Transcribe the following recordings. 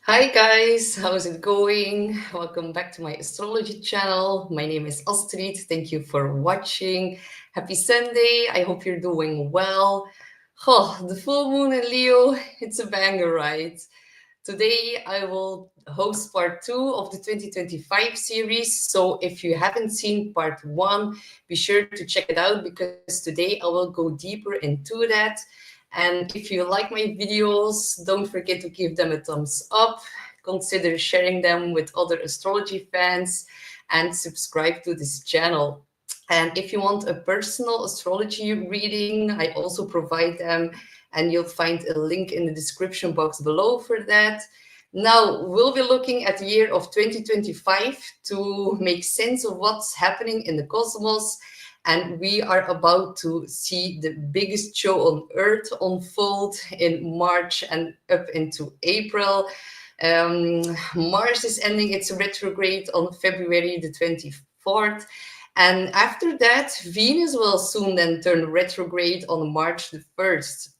Hi guys, how's it going? Welcome back to my astrology channel. My name is Astrid. Thank you for watching. Happy Sunday. I hope you're doing well. Oh, the full moon in Leo, it's a banger, right? Today I will host part 2 of the 2025 series. So if you haven't seen part 1, be sure to check it out because today I will go deeper into that. And if you like my videos, don't forget to give them a thumbs up. Consider sharing them with other astrology fans and subscribe to this channel. And if you want a personal astrology reading, I also provide them, and you'll find a link in the description box below for that. Now, we'll be looking at the year of 2025 to make sense of what's happening in the cosmos. And we are about to see the biggest show on Earth unfold in March and up into April. Mars is ending its retrograde on February the 24th. And after that, Venus will soon then turn retrograde on March the 1st.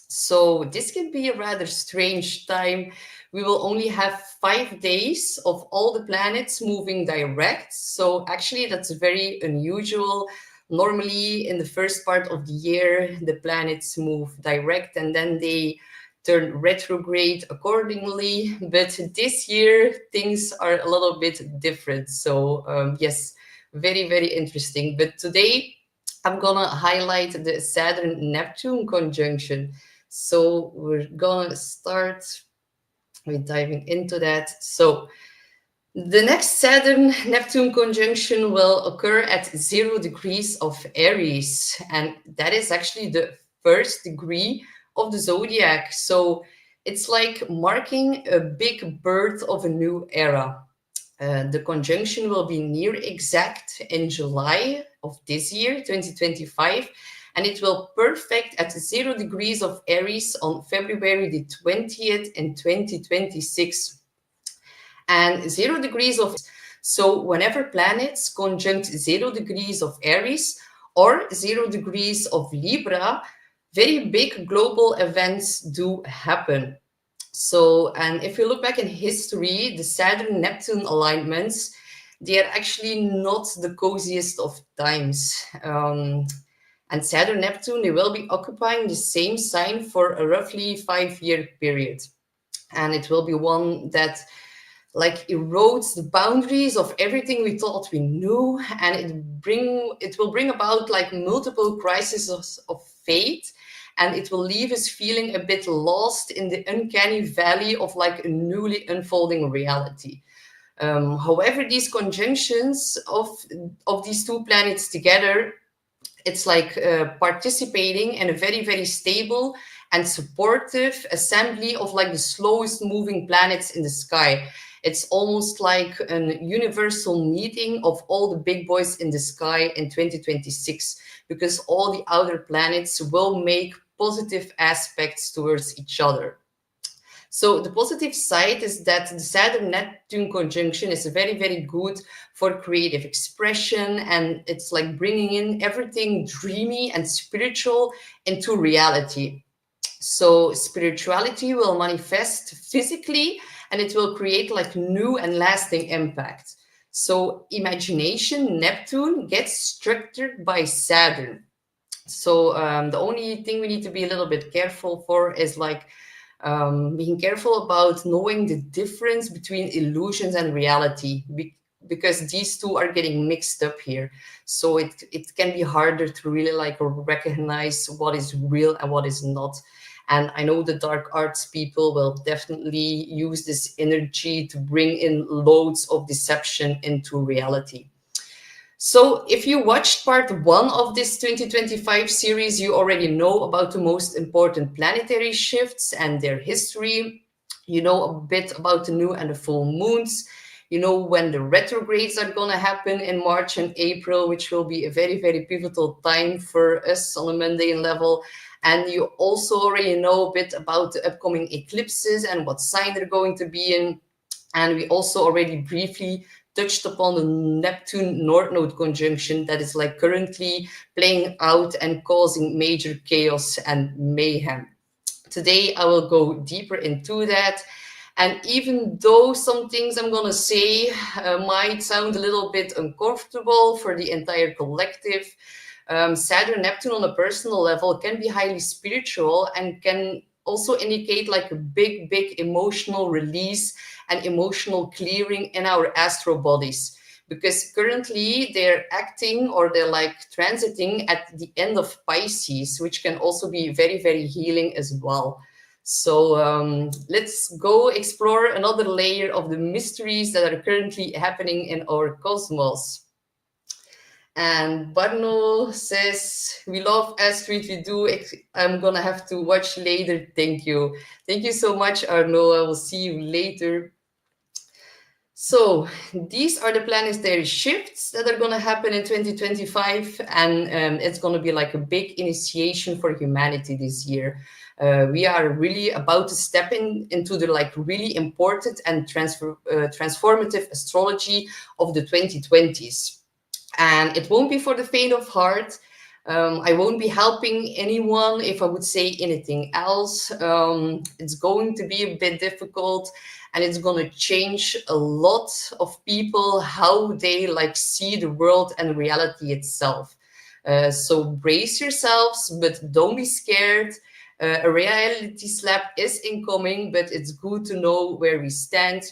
So this can be a rather strange time. We will only have 5 days of all the planets moving direct. So actually, that's very unusual. Normally, in the first part of the year, the planets move direct and then they turn retrograde accordingly. But this year, things are a little bit different. So, yes, very, very interesting. But today, I'm gonna highlight the Saturn-Neptune conjunction. So we're gonna start with diving into that. So the next Saturn-Neptune conjunction will occur at 0 degrees of Aries, and that is actually the first degree of the zodiac. So it's like marking a big birth of a new era. The conjunction will be near exact in July of this year, 2025, and it will perfect at 0 degrees of Aries on February the 20th in 2026. And 0 degrees of, so whenever planets conjunct 0 degrees of Aries or 0 degrees of Libra, very big global events do happen. So, and if you look back in history, the Saturn-Neptune alignments, they are actually not the coziest of times. And Saturn-Neptune, they will be occupying the same sign for a roughly 5-year period. And it will be one that like erodes the boundaries of everything we thought we knew, and it will bring about like multiple crises of fate, and it will leave us feeling a bit lost in the uncanny valley of like a newly unfolding reality. However, these conjunctions of these two planets together, it's like participating in a very, very stable and supportive assembly of like the slowest moving planets in the sky. It's almost like a universal meeting of all the big boys in the sky in 2026, because all the outer planets will make positive aspects towards each other. So the positive side is that the Saturn-Neptune conjunction is very, very good for creative expression, and it's like bringing in everything dreamy and spiritual into reality. So spirituality will manifest physically, and it will create like new and lasting impact. So imagination, Neptune, gets structured by Saturn. So the only thing we need to be a little bit careful for is like being careful about knowing the difference between illusions and reality, because these two are getting mixed up here. So it can be harder to really like recognize what is real and what is not. And I know the dark arts people will definitely use this energy to bring in loads of deception into reality. So if you watched part 1 of this 2025 series, you already know about the most important planetary shifts and their history. You know a bit about the new and the full moons. You know when the retrogrades are going to happen in March and April, which will be a very, very pivotal time for us on a mundane level. And you also already know a bit about the upcoming eclipses and what sign they're going to be in. And we also already briefly touched upon the Neptune North Node conjunction that is like currently playing out and causing major chaos and mayhem. Today, I will go deeper into that. And even though some things I'm gonna say might sound a little bit uncomfortable for the entire collective, Saturn-Neptune on a personal level can be highly spiritual and can also indicate like a big, big emotional release and emotional clearing in our astral bodies. Because currently they're acting or they're like transiting at the end of Pisces, which can also be very, very healing as well. So let's go explore another layer of the mysteries that are currently happening in our cosmos. And Barno says, we love Astrid, we do. I'm gonna have to watch later. Thank you. Thank you so much, Arno. I will see you later. So these are the planetary shifts that are going to happen in 2025, and it's going to be like a big initiation for humanity this year. We are really about to step into the like really important and transformative astrology of the 2020s. And it won't be for the faint of heart. I won't be helping anyone if I would say anything else. It's going to be a bit difficult, and it's going to change a lot of people how they like see the world and reality itself. So brace yourselves, but don't be scared. A reality slap is incoming, but it's good to know where we stand.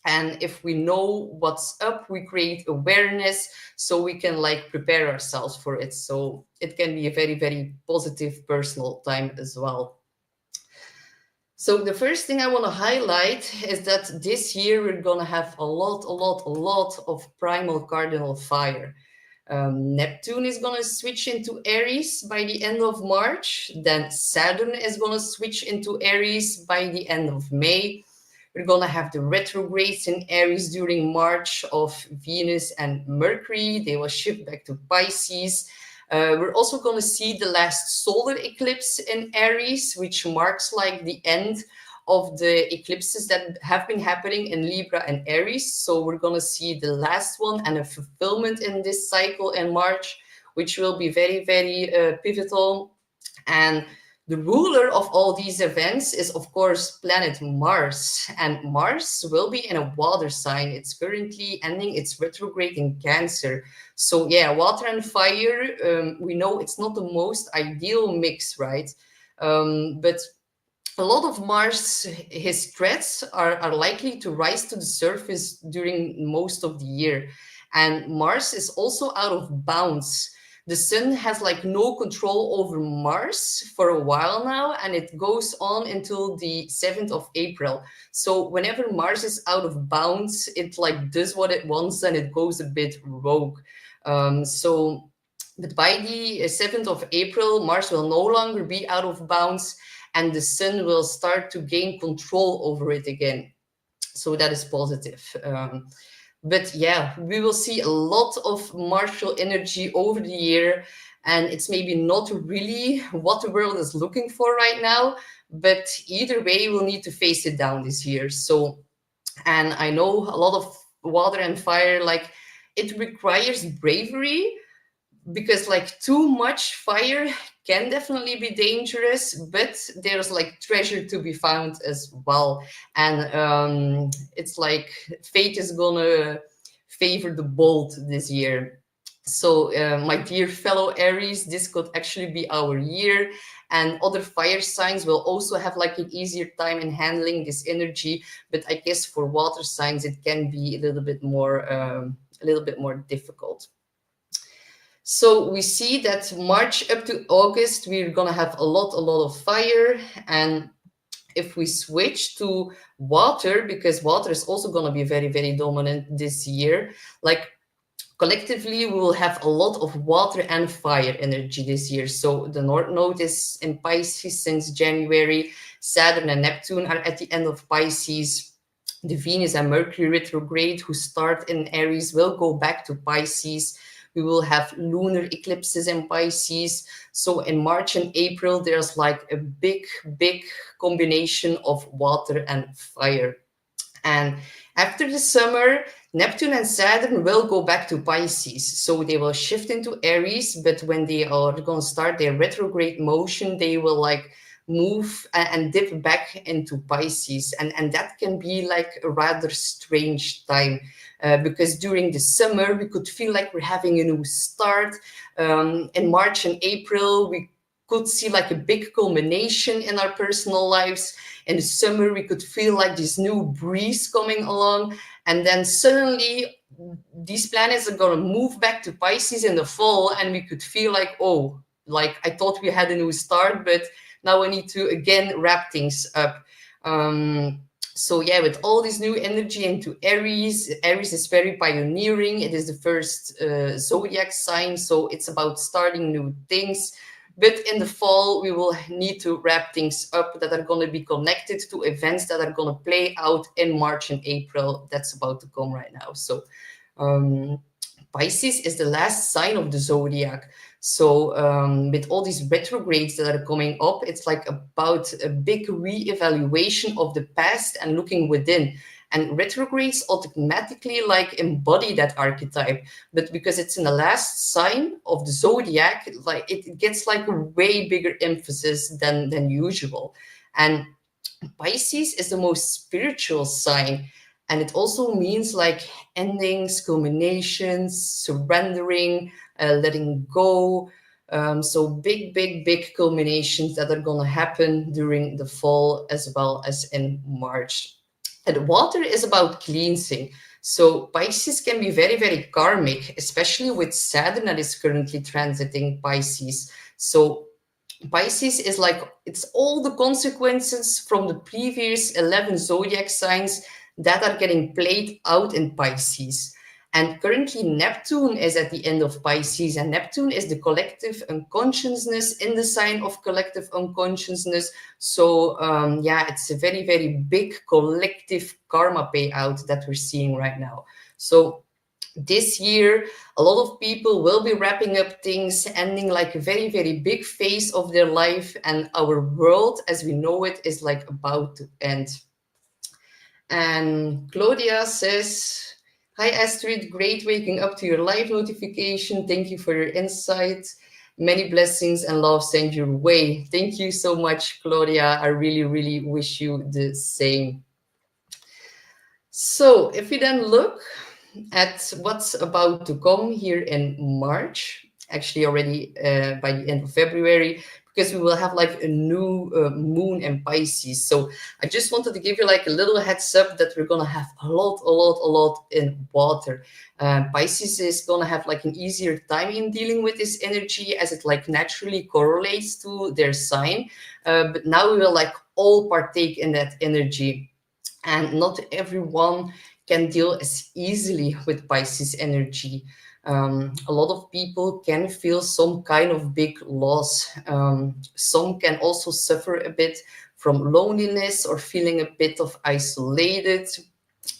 And if we know what's up, we create awareness so we can like prepare ourselves for it. So it can be a very, very positive personal time as well. So the first thing I want to highlight is that this year we're going to have a lot of primal cardinal fire. Neptune is going to switch into Aries by the end of March. Then Saturn is going to switch into Aries by the end of May. We're going to have the retrogrades in Aries during March of Venus and Mercury. They will shift back to Pisces. We're also going to see the last solar eclipse in Aries, which marks like the end of the eclipses that have been happening in Libra and Aries. So we're going to see the last one and a fulfillment in this cycle in March, which will be very, very pivotal. And the ruler of all these events is, of course, planet Mars. And Mars will be in a water sign. It's currently ending its retrograde in Cancer. So yeah, water and fire, we know it's not the most ideal mix, right? But a lot of Mars, his threats are likely to rise to the surface during most of the year. And Mars is also out of bounds. The sun has like no control over Mars for a while now, and it goes on until the 7th of April. So whenever Mars is out of bounds, it like does what it wants and it goes a bit rogue. But by the 7th of April, Mars will no longer be out of bounds, and the sun will start to gain control over it again. So that is positive. But yeah, we will see a lot of martial energy over the year, and it's maybe not really what the world is looking for right now, but either way, we'll need to face it down this year. So, and I know a lot of water and fire, like it requires bravery, because like too much fire can definitely be dangerous, but there's like treasure to be found as well. And it's like fate is gonna favor the bold this year. So my dear fellow Aries, this could actually be our year, and other fire signs will also have like an easier time in handling this energy. But I guess for water signs it can be a little bit more difficult. So we see that March up to August, we're going to have a lot of fire. And if we switch to water, because water is also going to be very, very dominant this year, like collectively, we will have a lot of water and fire energy this year. So the North Node is in Pisces since January. Saturn and Neptune are at the end of Pisces. The Venus and Mercury retrograde, who start in Aries, will go back to Pisces. We will have lunar eclipses in Pisces. So in March and April, there's like a big combination of water and fire. And after the summer, Neptune and Saturn will go back to Pisces. So they will shift into Aries, but when they are going to start their retrograde motion, they will like move and dip back into Pisces. And that can be like a rather strange time, because during the summer, we could feel like we're having a new start. In March and April, we could see like a big culmination in our personal lives. In the summer, we could feel like this new breeze coming along. And then suddenly, these planets are going to move back to Pisces in the fall, and we could feel like, oh, like I thought we had a new start, but now I need to again wrap things up. So yeah, with all this new energy into Aries, Aries is very pioneering. It is the first zodiac sign, so it's about starting new things. But in the fall, we will need to wrap things up that are going to be connected to events that are going to play out in March and April. That's about to come right now. So Pisces is the last sign of the zodiac. So with all these retrogrades that are coming up, it's like about a big re-evaluation of the past and looking within. And retrogrades automatically like embody that archetype, but because it's in the last sign of the zodiac, like it gets like a way bigger emphasis than usual. And Pisces is the most spiritual sign, and it also means like endings, culminations, surrendering, letting go. So big culminations that are going to happen during the fall as well as in March. And water is about cleansing. So Pisces can be very karmic, especially with Saturn that is currently transiting Pisces. So Pisces is like, it's all the consequences from the previous 11 zodiac signs that are getting played out in Pisces. And currently Neptune is at the end of Pisces, and Neptune is the collective unconsciousness in the sign of collective unconsciousness. So yeah, it's a very big collective karma payout that we're seeing right now. So this year, a lot of people will be wrapping up things, ending like a very big phase of their life, and our world as we know it is like about to end. And Claudia says, hi Astrid, great waking up to your live notification. Thank you for your insight. Many blessings and love sent your way. Thank you so much, Claudia. I really wish you the same. So if we then look at what's about to come here in March, actually already by the end of February, because we will have like a new moon in Pisces. So I just wanted to give you like a little heads up that we're going to have a lot in water. Pisces is going to have like an easier time in dealing with this energy as it like naturally correlates to their sign. But now we will like all partake in that energy, and not everyone can deal as easily with Pisces energy. A lot of people can feel some kind of big loss. Some can also suffer a bit from loneliness or feeling a bit of isolated,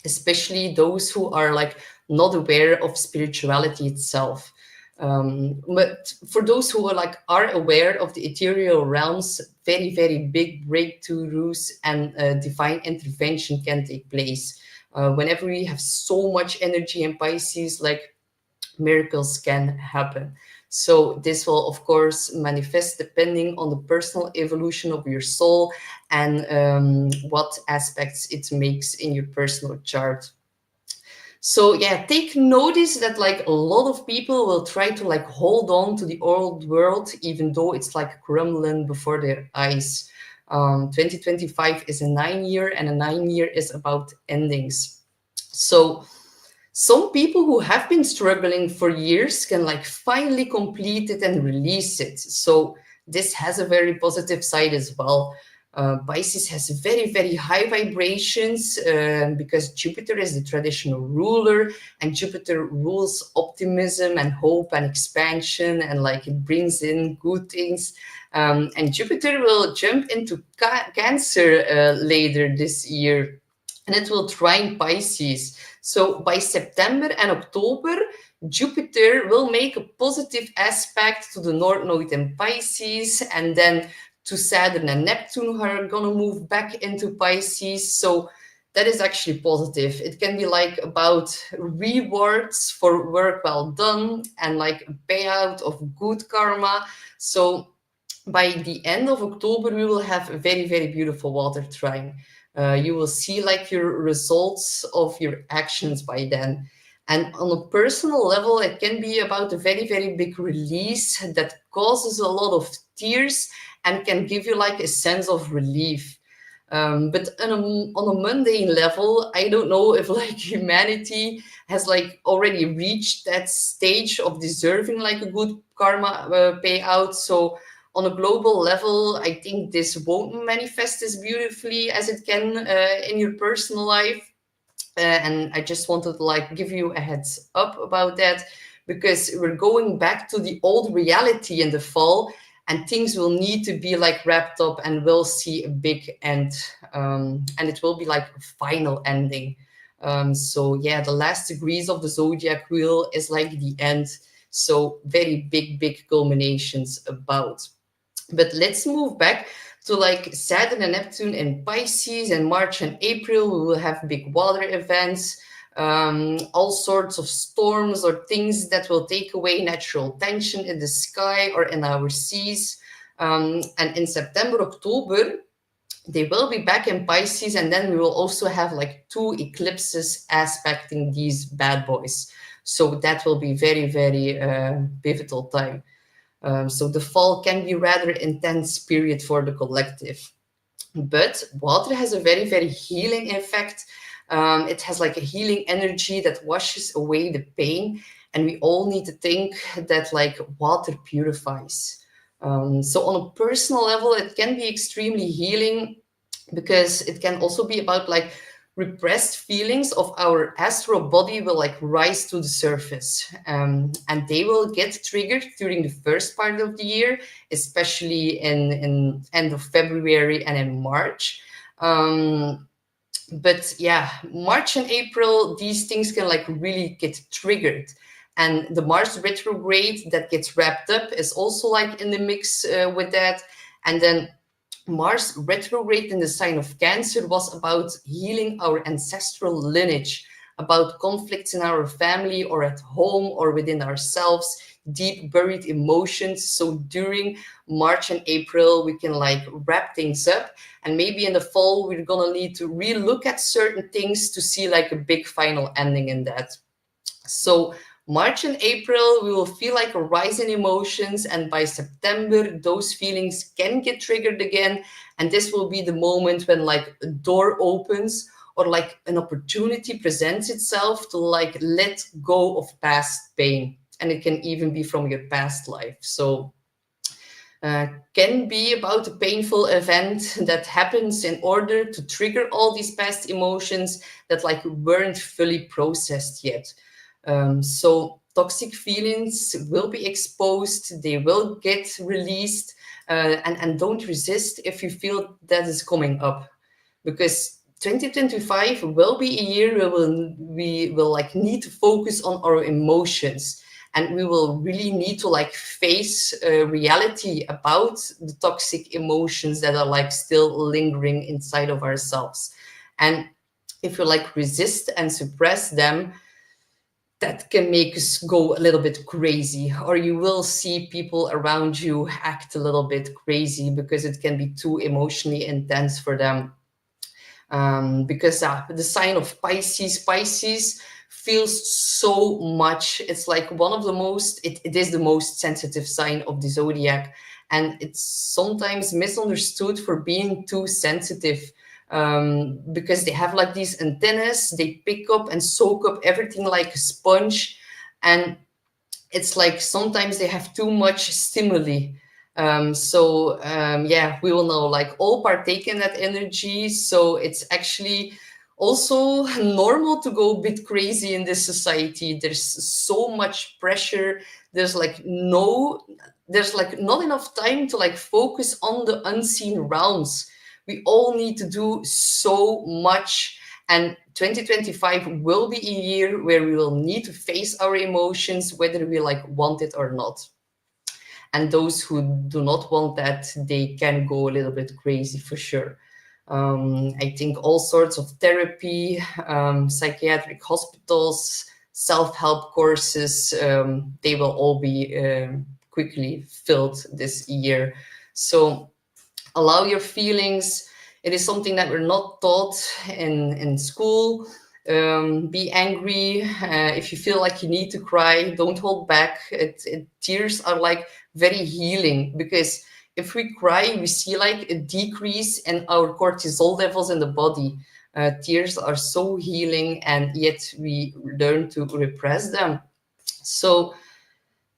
especially those who are like not aware of spirituality itself. But for those who are aware of the ethereal realms, very big breakthroughs and divine intervention can take place. Whenever we have so much energy in Pisces, like miracles can happen. So this will, of course, manifest depending on the personal evolution of your soul and what aspects it makes in your personal chart. So yeah, take notice that like a lot of people will try to like hold on to the old world, even though it's like crumbling before their eyes. 2025 is a 9-year, and a 9-year is about endings. So some people who have been struggling for years can like finally complete it and release it. So this has a very positive side as well. Pisces has very high vibrations because Jupiter is the traditional ruler, and Jupiter rules optimism and hope and expansion, and like it brings in good things. And Jupiter will jump into Cancer later this year, and it will trine Pisces. So by September and October, Jupiter will make a positive aspect to the North Node in Pisces, and then to Saturn and Neptune, who are going to move back into Pisces. So that is actually positive. It can be like about rewards for work well done and like a payout of good karma. So by the end of October, we will have a very, very beautiful water trine. You will see like your results of your actions by then. And on a personal level, it can be about a very, very big release that causes a lot of tears and can give you like a sense of relief. But on a mundane level, I don't know if like humanity has like already reached that stage of deserving like a good karma payout. So on a global level, I think this won't manifest as beautifully as it can in your personal life. And I just wanted to like give you a heads up about that, because we're going back to the old reality in the fall, and things will need to be like wrapped up, and we'll see a big end, and it will be like a final ending. So yeah, the last degrees of the zodiac wheel is like the end. So very big culminations about. But let's move back to like Saturn and Neptune in Pisces. In March and April, we will have big water events, all sorts of storms or things that will take away natural tension in the sky or in our seas. And in September, October, they will be back in Pisces, and then we will also have like 2 eclipses aspecting these bad boys. So that will be very, very pivotal time. So the fall can be rather intense period for the collective. But water has a very, very healing effect. It has like a healing energy that washes away the pain. And we all need to think that like water purifies. So on a personal level, it can be extremely healing, because it can also be about like repressed feelings of our astral body will like rise to the surface, and they will get triggered during the first part of the year, especially in end of February and in March. But yeah, March and April, these things can like really get triggered. And the Mars retrograde that gets wrapped up is also like in the mix with that. And then Mars retrograde in the sign of Cancer was about healing our ancestral lineage, about conflicts in our family or at home or within ourselves, deep buried emotions. So during March and April, we can like wrap things up. And maybe in the fall, we're gonna need to relook at certain things to see like a big final ending in that. So March and April, we will feel like a rise in emotions, and by September, those feelings can get triggered again. And this will be the moment when like a door opens or like an opportunity presents itself to like let go of past pain. And it can even be from your past life. So can be about a painful event that happens in order to trigger all these past emotions that like weren't fully processed yet. So toxic feelings will be exposed, they will get released, and don't resist if you feel that is coming up, because 2025 will be a year where we will like need to focus on our emotions, and we will really need to like face reality about the toxic emotions that are like still lingering inside of ourselves. And if you like resist and suppress them, that can make us go a little bit crazy, or you will see people around you act a little bit crazy because it can be too emotionally intense for them. Because the sign of Pisces feels so much. It's like one of the most, it is the most sensitive sign of the zodiac, and it's sometimes misunderstood for being too sensitive. Because they have like these antennas, they pick up and soak up everything like a sponge, and it's like sometimes they have too much stimuli. Yeah, we will know like all partake in that energy. So it's actually also normal to go a bit crazy in this society. There's so much pressure. There's like not enough time to like focus on the unseen realms. We all need to do so much. And 2025 will be a year where we will need to face our emotions, whether we like want it or not. And those who do not want that, they can go a little bit crazy for sure. I think all sorts of therapy, psychiatric hospitals, self-help courses, they will all be quickly filled this year. So allow your feelings. It is something that we're not taught in school. Be angry. If you feel like you need to cry, don't hold back. Tears are like very healing, because if we cry, we see like a decrease in our cortisol levels in the body. Tears are so healing, and yet we learn to repress them. So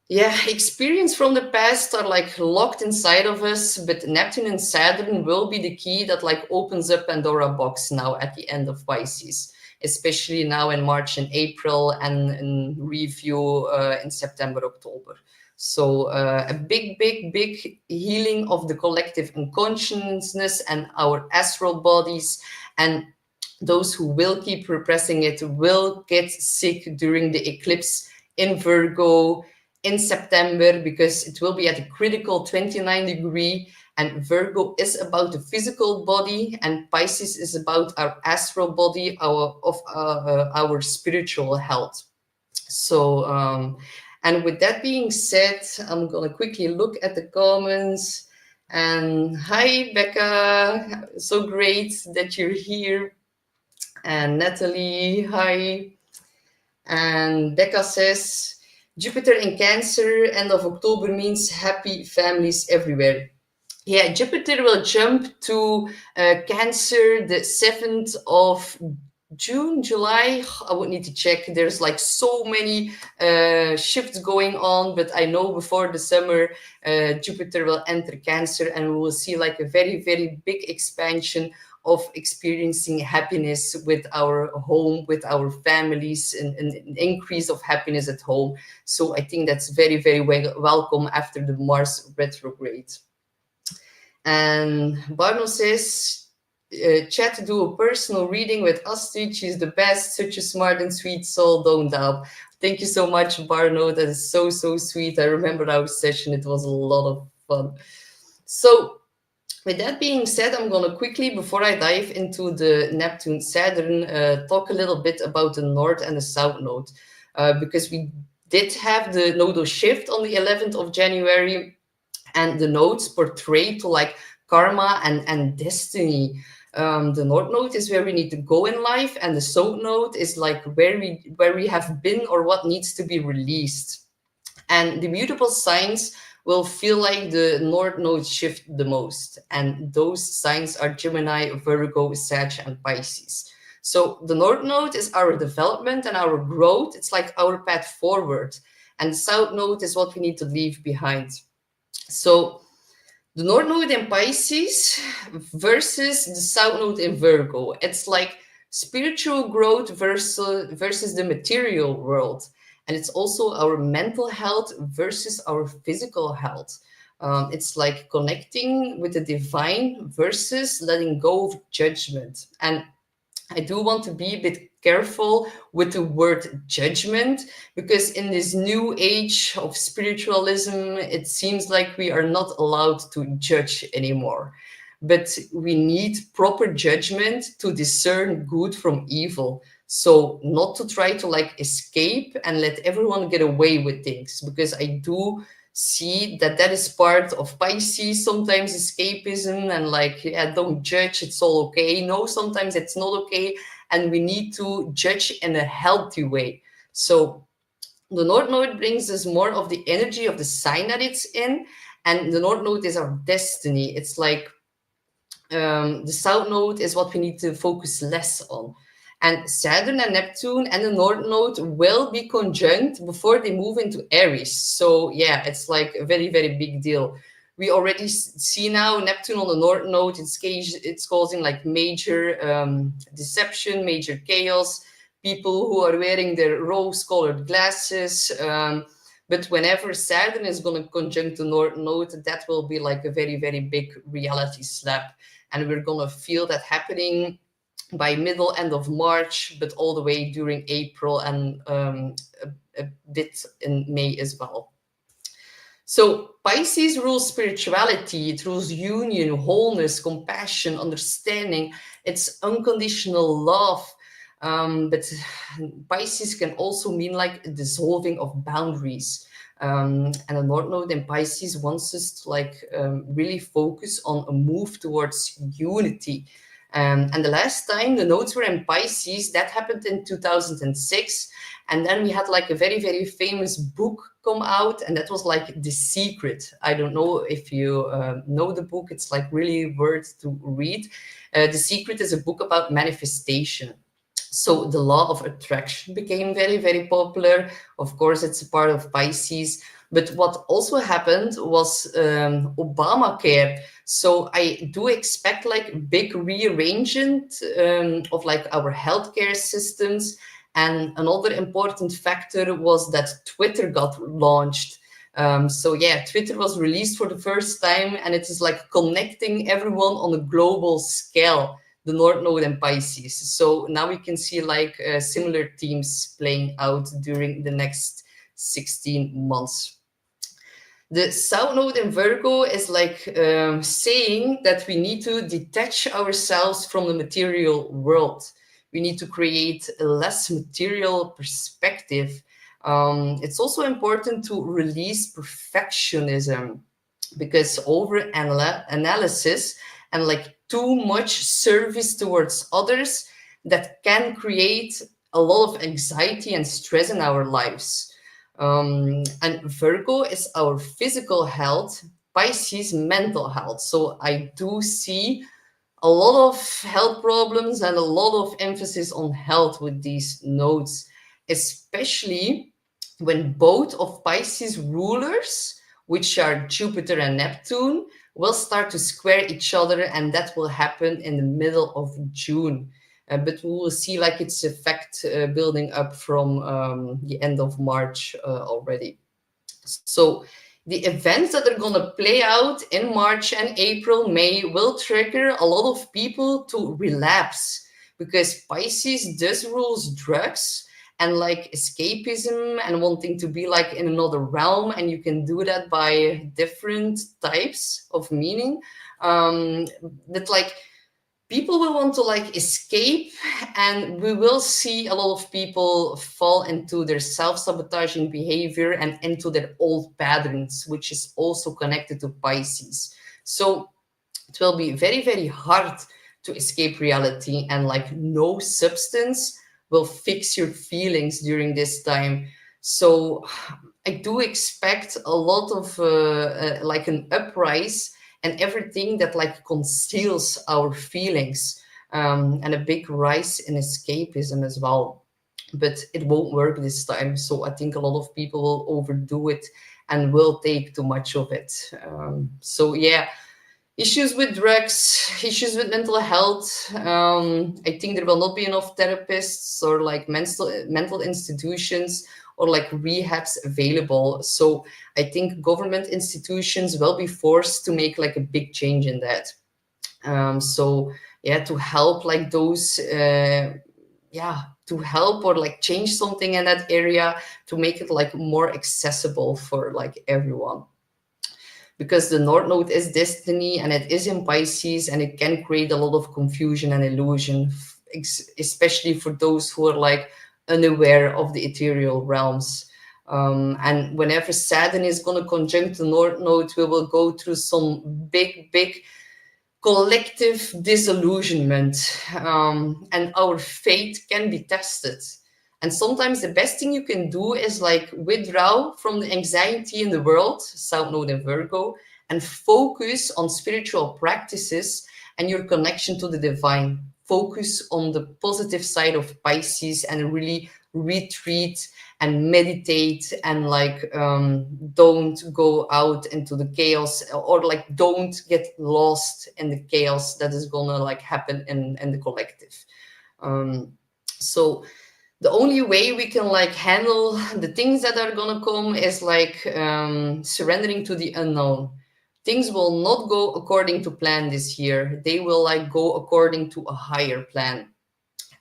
yeah, experience from the past are like locked inside of us, but Neptune and Saturn will be the key that like opens up Pandora box now at the end of Pisces, especially now in March and April, and in review in September, October. So a big healing of the collective unconsciousness and our astral bodies, and those who will keep repressing it will get sick during the eclipse in Virgo in September, because it will be at a critical 29 degree, and Virgo is about the physical body, and Pisces is about our astral body, our spiritual health. So and with that being said, I'm gonna quickly look at the comments. And hi Becca, so great that you're here. And Natalie, hi. And Becca says, Jupiter in Cancer, end of October means happy families everywhere. Yeah, Jupiter will jump to Cancer the 7th of June, July. I would need to check. There's like so many shifts going on, but I know before the summer, Jupiter will enter Cancer, and we will see like a very big expansion of experiencing happiness with our home, with our families, and an increase of happiness at home. So I think that's very welcome after the Mars retrograde. And Barno says, chat, do a personal reading with Astrid. She's the best, such a smart and sweet soul, don't doubt. Thank you so much, Barno. That is so sweet. I remember our session. It was a lot of fun. So with that being said, I'm going to quickly, before I dive into the Neptune-Saturn, talk a little bit about the North and the South Node, because we did have the nodal shift on the 11th of January, and the nodes portray to like karma and destiny. The North Node is where we need to go in life, and the South Node is like where we have been or what needs to be released. And the mutable signs will feel like the North Node shift the most. And those signs are Gemini, Virgo, Sag, and Pisces. So the North Node is our development and our growth. It's like our path forward. And the South Node is what we need to leave behind. So the North Node in Pisces versus the South Node in Virgo. It's like spiritual growth versus the material world. And it's also our mental health versus our physical health. It's like connecting with the divine versus letting go of judgment. And I do want to be a bit careful with the word judgment, because in this new age of spiritualism, it seems like we are not allowed to judge anymore. But we need proper judgment to discern good from evil. So not to try to like escape and let everyone get away with things, because I do see that is part of Pisces, sometimes escapism and like, yeah, don't judge, it's all okay. No, sometimes it's not okay, and we need to judge in a healthy way. So the North Node brings us more of the energy of the sign that it's in, and the North Node is our destiny. It's like the South Node is what we need to focus less on. And Saturn and Neptune and the North Node will be conjunct before they move into Aries. So yeah, it's like a very big deal. We already see now Neptune on the North Node. It's causing like major deception, major chaos. People who are wearing their rose-colored glasses. But whenever Saturn is going to conjunct the North Node, that will be like a very big reality slap. And we're going to feel that happening by end of March, but all the way during April and a bit in May as well. So Pisces rules spirituality. It rules union, wholeness, compassion, understanding. It's unconditional love. But Pisces can also mean like a dissolving of boundaries. And the North Node in Pisces wants us to like really focus on a move towards unity. And the last time the nodes were in Pisces, that happened in 2006. And then we had like a very, very famous book come out, and that was like The Secret. I don't know if you know the book. It's like really worth to read. The Secret is a book about manifestation. So the law of attraction became very, very popular. Of course, it's a part of Pisces. But what also happened was Obamacare. So I do expect like big rearrangement of like our healthcare systems. And another important factor was that Twitter got launched. So yeah, Twitter was released for the first time, and it is like connecting everyone on a global scale, the North Node and Pisces. So now we can see like similar themes playing out during the next 16 months. The South Node in Virgo is like saying that we need to detach ourselves from the material world. We need to create a less material perspective. It's also important to release perfectionism, because over analysis and like too much service towards others, that can create a lot of anxiety and stress in our lives. And Virgo is our physical health, Pisces mental health. So I do see a lot of health problems and a lot of emphasis on health with these nodes, especially when both of Pisces rulers, which are Jupiter and Neptune, will start to square each other, and that will happen in the middle of June. But we will see like its effect building up from the end of March already. So the events that are going to play out in March and April, May will trigger a lot of people to relapse, because Pisces does rules drugs and like escapism and wanting to be like in another realm. And you can do that by different types of meaning. That like people will want to like escape, and we will see a lot of people fall into their self-sabotaging behavior and into their old patterns, which is also connected to Pisces. So it will be very, very hard to escape reality, and like no substance will fix your feelings during this time. So I do expect a lot of like an uprise and everything that like conceals our feelings, and a big rise in escapism as well. But it won't work this time. So I think a lot of people will overdo it and will take too much of it. So yeah, issues with drugs, issues with mental health. I think there will not be enough therapists or like mental institutions or like rehabs available. So I think government institutions will be forced to make like a big change in that. So yeah, to help like those, to help or like change something in that area, to make it like more accessible for like everyone. Because the North Node is destiny, and it is in Pisces, and it can create a lot of confusion and illusion, especially for those who are like unaware of the ethereal realms. And whenever Saturn is going to conjunct the North Node, we will go through some big, big collective disillusionment, and our faith can be tested. And sometimes the best thing you can do is like withdraw from the anxiety in the world, South Node in Virgo, and focus on spiritual practices and your connection to the divine. Focus on the positive side of Pisces and really retreat and meditate, and like don't go out into the chaos, or like don't get lost in the chaos that is gonna like happen in the collective. So the only way we can like handle the things that are gonna come is like surrendering to the unknown. Things will not go according to plan this year. They will like go according to a higher plan.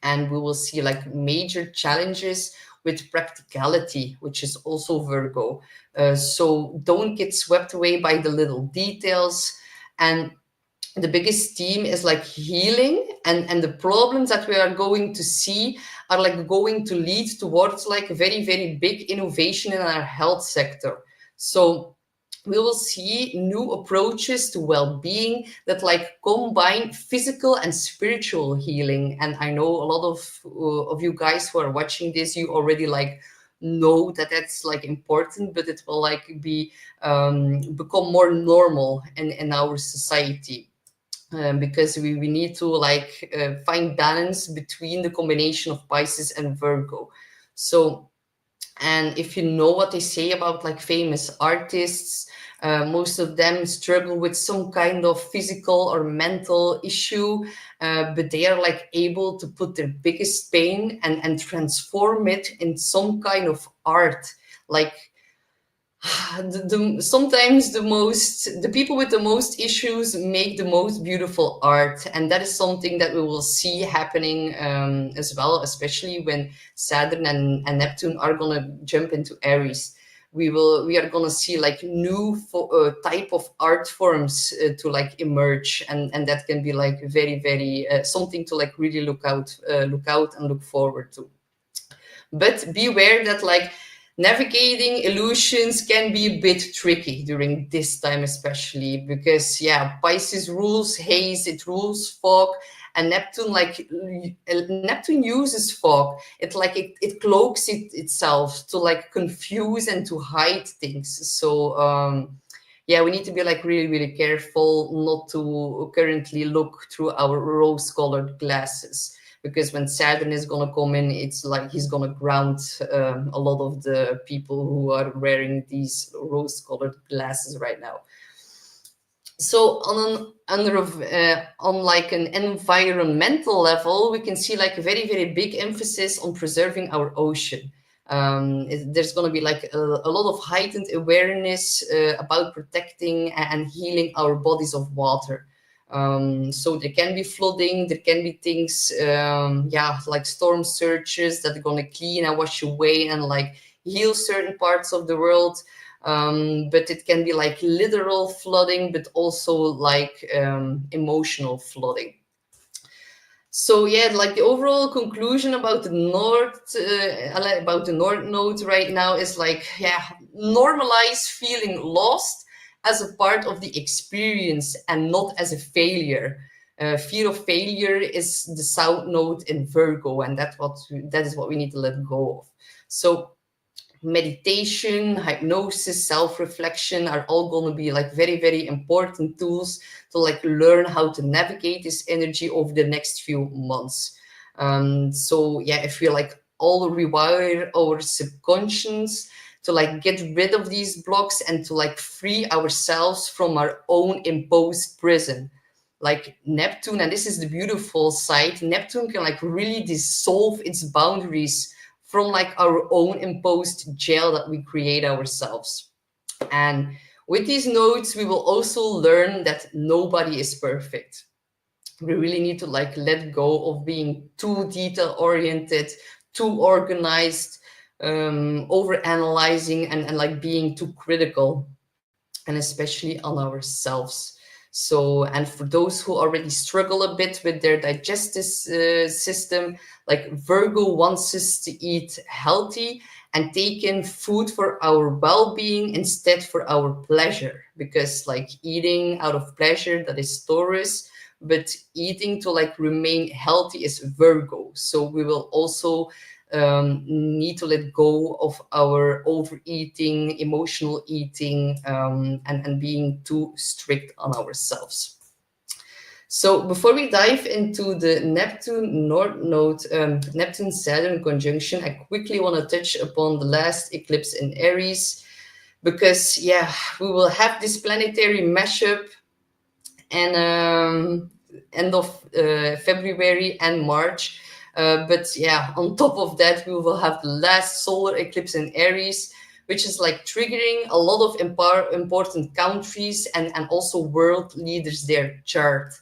And we will see like major challenges with practicality, which is also Virgo. So don't get swept away by the little details. And the biggest theme is like healing, and the problems that we are going to see are like going to lead towards like a very, very big innovation in our health sector. So we will see new approaches to well-being that like combine physical and spiritual healing. And I know a lot of you guys who are watching this, you already like know that that's like important, but it will like be become more normal in our society. Because we need to like find balance between the combination of Pisces and Virgo. So, and if you know what they say about like famous artists, most of them struggle with some kind of physical or mental issue, but they are like able to put their biggest pain and transform it in some kind of art. Like sometimes the people with the most issues make the most beautiful art, and that is something that we will see happening as well, especially when Saturn and Neptune are gonna jump into Aries. We are gonna see like new type of art forms to like emerge, and that can be like very, very something to like really look out and look forward to. But beware that like navigating illusions can be a bit tricky during this time, especially because yeah, Pisces rules haze, it rules fog, and Neptune like Neptune uses fog. It cloaks itself to like confuse and to hide things. So yeah, we need to be like really, really careful not to currently look through our rose-colored glasses, because when Saturn is gonna come in, it's like he's gonna ground a lot of the people who are wearing these rose-colored glasses right now. So on like an environmental level, we can see like a very, very big emphasis on preserving our ocean. There's going to be like a lot of heightened awareness about protecting and healing our bodies of water. So there can be flooding, there can be things, yeah, like storm surges that are going to clean and wash away and like heal certain parts of the world. But it can be like literal flooding, but also like emotional flooding. So yeah, like the overall conclusion about the North Node right now is like, yeah, normalize feeling lost as a part of the experience and not as a failure. Fear of failure is the South Node in Virgo, and that is what we need to let go of. So meditation, hypnosis, self-reflection are all going to be like very, very important tools to like learn how to navigate this energy over the next few months. So yeah, if we like all rewire our subconscious to like get rid of these blocks and to like free ourselves from our own imposed prison. Like Neptune, and this is the beautiful side, Neptune can like really dissolve its boundaries from like our own imposed jail that we create ourselves. And with these nodes, we will also learn that nobody is perfect. We really need to like let go of being too detail oriented, too organized, over analyzing, and like being too critical, and especially on ourselves. So, and for those who already struggle a bit with their digestive system, like Virgo wants us to eat healthy and take in food for our well-being instead for our pleasure, because like eating out of pleasure, that is Taurus, but eating to like remain healthy is Virgo. So we will also need to let go of our overeating, emotional eating, and being too strict on ourselves. So before we dive into the Neptune North Node, Neptune Saturn conjunction, I quickly want to touch upon the last eclipse in Aries, because yeah, we will have this planetary mashup and end of February and March. But yeah, on top of that, we will have the last solar eclipse in Aries, which is like triggering a lot of important countries and also world leaders their chart.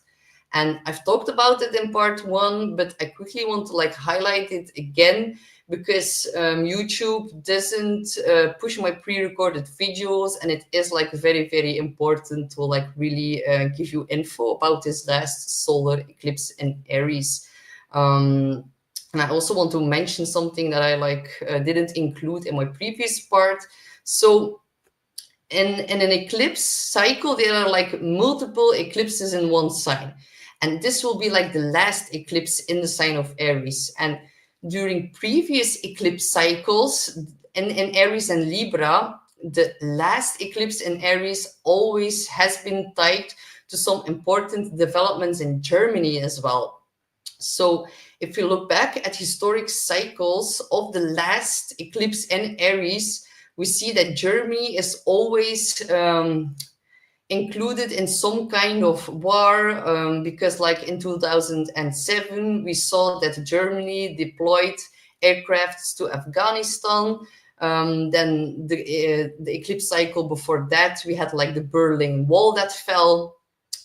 And I've talked about it in part 1, but I quickly want to like highlight it again, because YouTube doesn't push my pre-recorded videos, and it is like very, very important to like really give you info about this last solar eclipse in Aries. And I also want to mention something that I like didn't include in my previous part. So in an eclipse cycle, there are like multiple eclipses in one sign. And this will be like the last eclipse in the sign of Aries. And during previous eclipse cycles in Aries and Libra, the last eclipse in Aries always has been tied to some important developments in Germany as well. So if you look back at historic cycles of the last eclipse in Aries, we see that Germany is always included in some kind of war, because like in 2007, we saw that Germany deployed aircrafts to Afghanistan. Then the eclipse cycle before that, we had like the Berlin Wall that fell.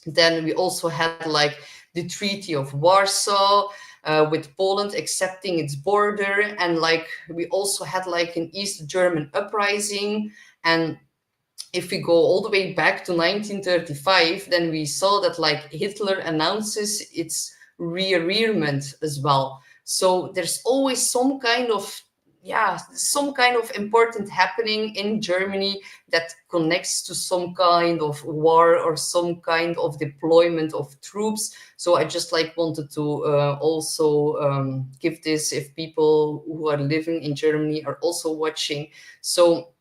Then we also had like the Treaty of Warsaw, with Poland accepting its border. And like we also had like an East German uprising. And if we go all the way back to 1935, then we saw that like Hitler announces its rearmament as well. So there's always some kind of important happening in Germany that connects to some kind of war or some kind of deployment of troops. So I just like wanted to also give this, if people who are living in Germany are also watching. So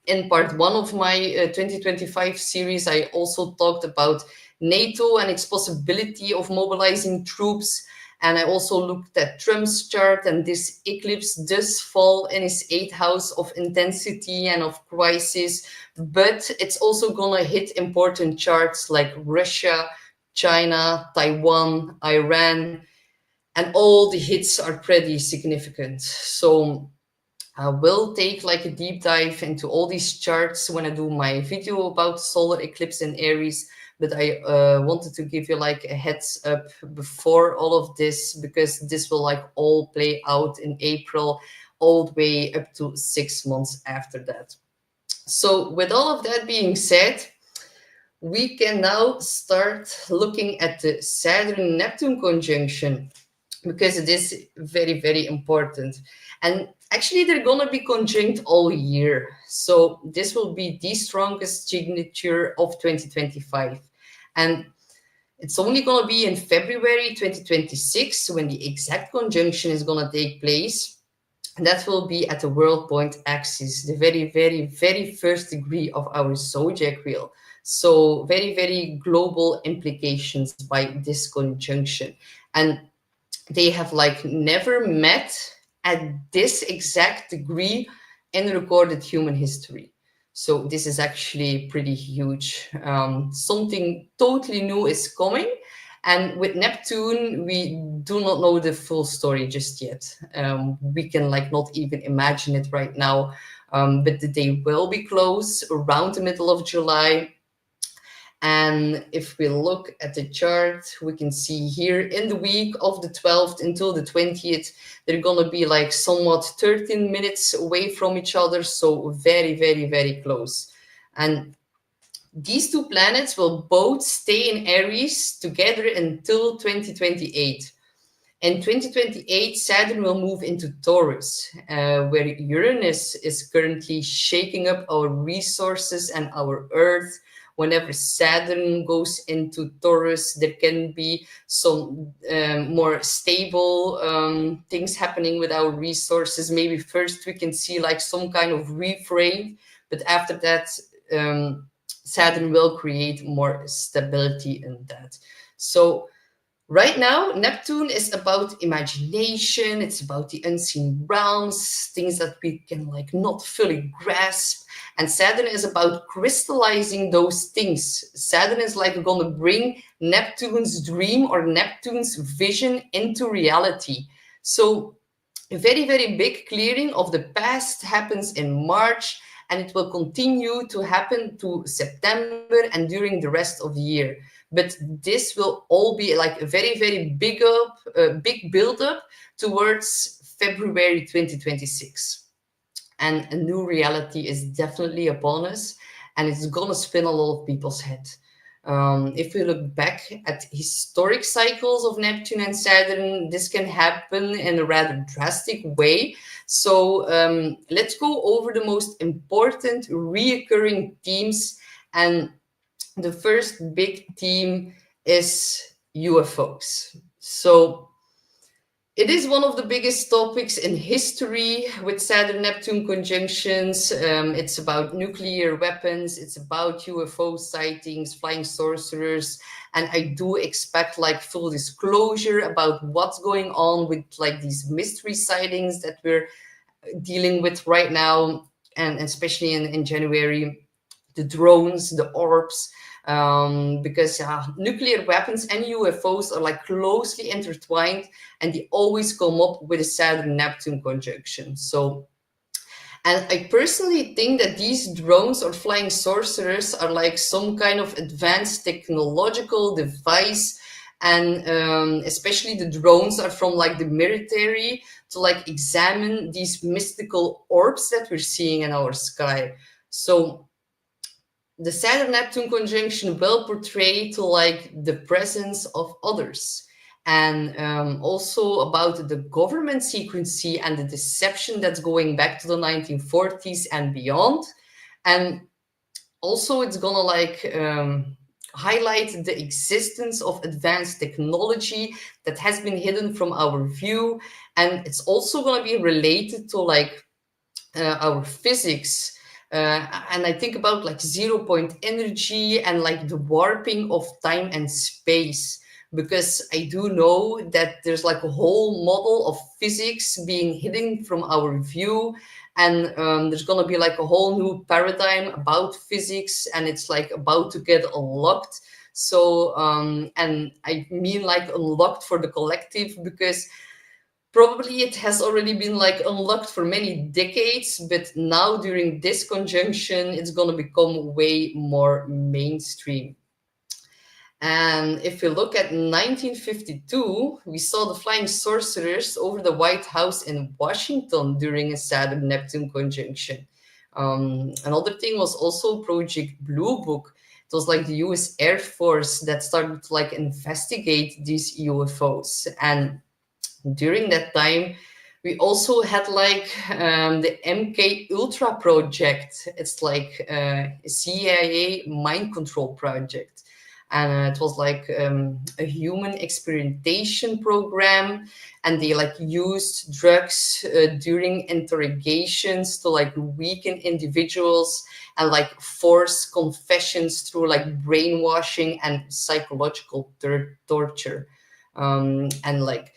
in part 1 of my 2025 series, I also talked about NATO and its possibility of mobilizing troops. And I also looked at Trump's chart, and this eclipse does fall in his 8th house of intensity and of crisis, but it's also gonna hit important charts like Russia, China, Taiwan, Iran, and all the hits are pretty significant. So I will take like a deep dive into all these charts when I do my video about solar eclipse in Aries. But I wanted to give you like a heads up before all of this, because this will like all play out in April, all the way up to 6 months after that. So with all of that being said, we can now start looking at the Saturn-Neptune conjunction, because it is very, very important. And actually, they're gonna be conjunct all year. So this will be the strongest signature of 2025. And it's only gonna be in February 2026 when the exact conjunction is gonna take place. And that will be at the world point axis, the very, very, very first degree of our zodiac wheel. So very, very global implications by this conjunction. And they have like never met at this exact degree in recorded human history. So this is actually pretty huge. Something totally new is coming. And with Neptune, we do not know the full story just yet. We can like not even imagine it right now, but they will be close around the middle of July. And if we look at the chart, we can see here in the week of the 12th until the 20th, they're going to be like somewhat 13 minutes away from each other. So very, very, very close. And these two planets will both stay in Aries together until 2028. In 2028, Saturn will move into Taurus, where Uranus is currently shaking up our resources and our Earth. Whenever Saturn goes into Taurus, there can be some more stable things happening with our resources. Maybe first we can see like some kind of reframe, but after that, Saturn will create more stability in that. So right now, Neptune is about imagination. It's about the unseen realms, things that we can like not fully grasp. And Saturn is about crystallizing those things. Saturn is like going to bring Neptune's dream or Neptune's vision into reality. So a very, very big clearing of the past happens in March. and it will continue to happen to September and during the rest of the year. But this will all be like a very, very big build-up towards February 2026. And a new reality is definitely upon us, and it's gonna spin a lot of people's head. If we look back at historic cycles of Neptune and Saturn, this can happen in a rather drastic way. So let's go over the most important reoccurring themes. And the first big theme is UFOs. So it is one of the biggest topics in history with Saturn-Neptune conjunctions. It's about nuclear weapons, it's about UFO sightings, flying sorcerers, and I do expect like full disclosure about what's going on with like these mystery sightings that we're dealing with right now, and especially in January, the drones, the orbs, because nuclear weapons and UFOs are like closely intertwined, and they always come up with a Saturn-Neptune conjunction. So, and I personally think that these drones or flying sorcerers are like some kind of advanced technological device, and especially the drones are from like the military to like examine these mystical orbs that we're seeing in our sky. So the Saturn-Neptune conjunction will portray to like the presence of others, and also about the government secrecy and the deception that's going back to the 1940s and beyond. And also it's gonna like highlight the existence of advanced technology that has been hidden from our view, and it's also gonna be related to like our physics. And I think about like 0 point energy and like the warping of time and space, because I do know that there's like a whole model of physics being hidden from our view, and there's gonna be like a whole new paradigm about physics, and it's like about to get unlocked. So and I mean like unlocked for the collective, because probably it has already been like unlocked for many decades, but now during this conjunction, it's going to become way more mainstream. And if we look at 1952, we saw the flying sorcerers over the White House in Washington during a Saturn-Neptune conjunction. Another thing was also Project Blue Book. It was like the US Air Force that started to like investigate these UFOs. And during that time, we also had like the MK Ultra project. It's like a CIA mind control project. And it was like a human experimentation program. And they like used drugs during interrogations to like weaken individuals and like force confessions through like brainwashing and psychological torture. And like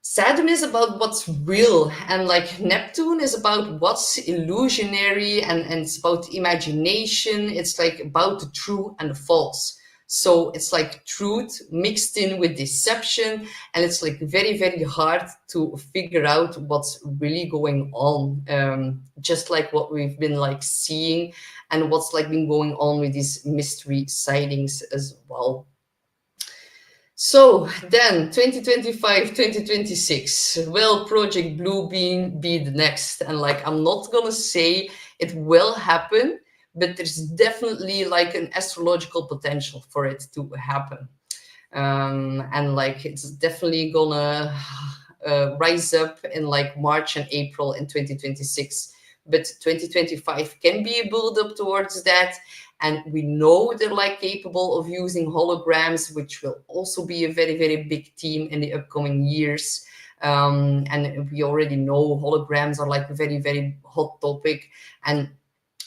Saturn is about what's real, and like Neptune is about what's illusionary, and it's about imagination. It's like about the true and the false. So it's like truth mixed in with deception, and it's like very, very hard to figure out what's really going on. Just like what we've been like seeing, and what's like been going on with these mystery sightings as well. So then 2025, 2026, will Project Blue Beam be the next? And like, I'm not gonna say it will happen, but there's definitely like an astrological potential for it to happen. And like, it's definitely gonna rise up in like March and April in 2026. But 2025 can be a build up towards that. And we know they're like capable of using holograms, which will also be a very, very big theme in the upcoming years. And we already know holograms are like a very, very hot topic. And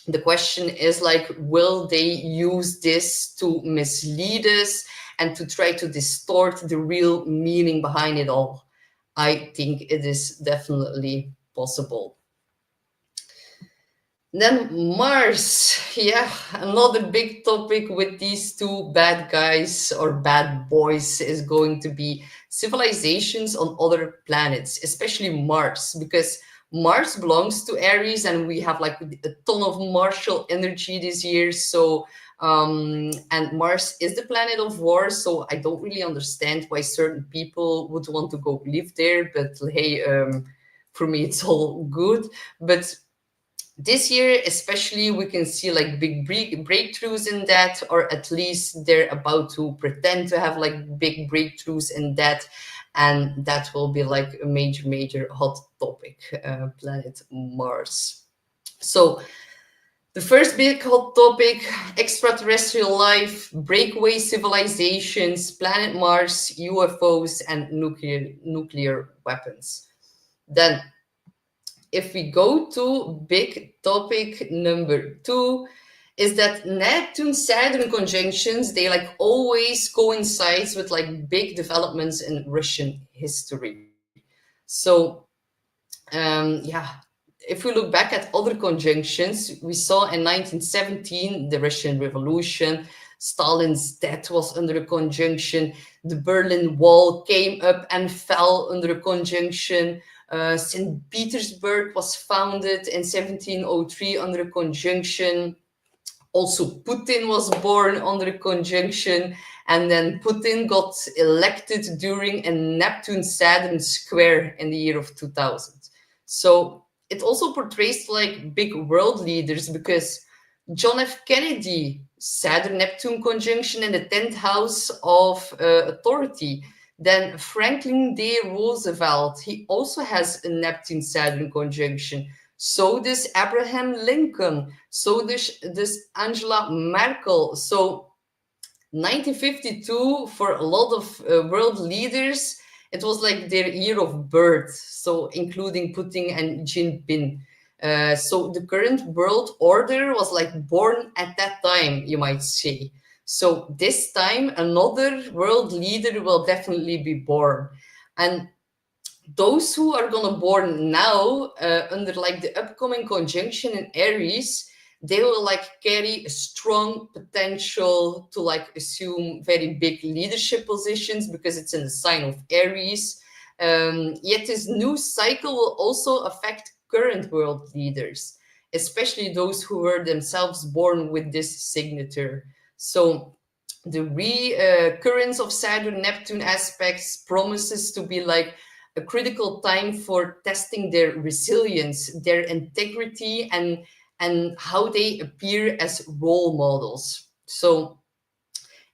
the question is like, will they use this to mislead us and to try to distort the real meaning behind it all? I think it is definitely possible. Then Mars, yeah, another big topic with these two bad guys or bad boys is going to be civilizations on other planets, especially Mars, because Mars belongs to Aries, and we have like a ton of martial energy this year. So and Mars is the planet of war, so I don't really understand why certain people would want to go live there, but hey, for me it's all good. But this year especially, we can see like big breakthroughs in that, or at least they're about to pretend to have like big breakthroughs in that, and that will be like a major hot topic, planet Mars. So the first big hot topic: extraterrestrial life, breakaway civilizations, planet Mars, UFOs, and nuclear weapons. Then if we go to big topic number 2, is that Neptune-Saturn conjunctions, they like always coincides with like big developments in Russian history. So yeah, if we look back at other conjunctions, we saw in 1917 the Russian Revolution, Stalin's death was under a conjunction, the Berlin Wall came up and fell under a conjunction, St. Petersburg was founded in 1703 under a conjunction. Also, Putin was born under a conjunction, and then Putin got elected during a Neptune-Saturn square in the year of 2000. So it also portrays like big world leaders, because John F. Kennedy, Saturn-Neptune conjunction in the 10th house of authority. Then Franklin D. Roosevelt, he also has a Neptune-Saturn conjunction. So does Abraham Lincoln. So does Angela Merkel. So 1952, for a lot of world leaders, it was like their year of birth. So including Putin and Jinping. So the current world order was like born at that time, you might say. So this time, another world leader will definitely be born. And those who are gonna born now under like the upcoming conjunction in Aries, they will like carry a strong potential to like assume very big leadership positions, because it's in the sign of Aries. Yet this new cycle will also affect current world leaders, especially those who were themselves born with this signature. So the recurrence of Saturn-Neptune aspects promises to be like a critical time for testing their resilience, their integrity, and how they appear as role models. So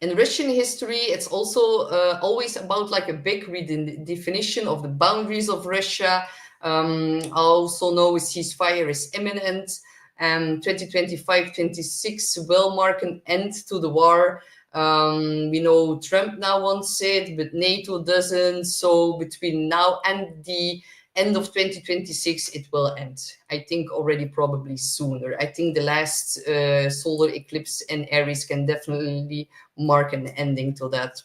in Russian history, it's also always about like a big redefinition of the boundaries of Russia. I also know a ceasefire is imminent. 2025-26 will mark an end to the war. We know Trump now wants it, but NATO doesn't. So between now and the end of 2026, it will end. I think already probably sooner. I think the last solar eclipse in Aries can definitely mark an ending to that.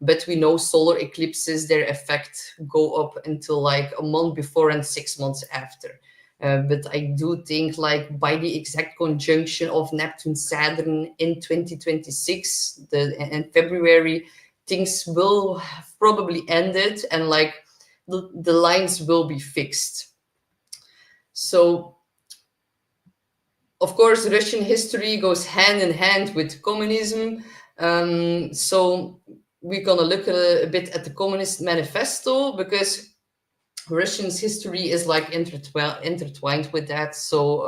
But we know solar eclipses, their effect go up until like a month before and 6 months after. But I do think like by the exact conjunction of Neptune Saturn in 2026, in February, things will have probably ended, and like the lines will be fixed. So of course, Russian history goes hand in hand with communism. So we're gonna look a bit at the Communist Manifesto, because Russian's history is like intertwined with that. So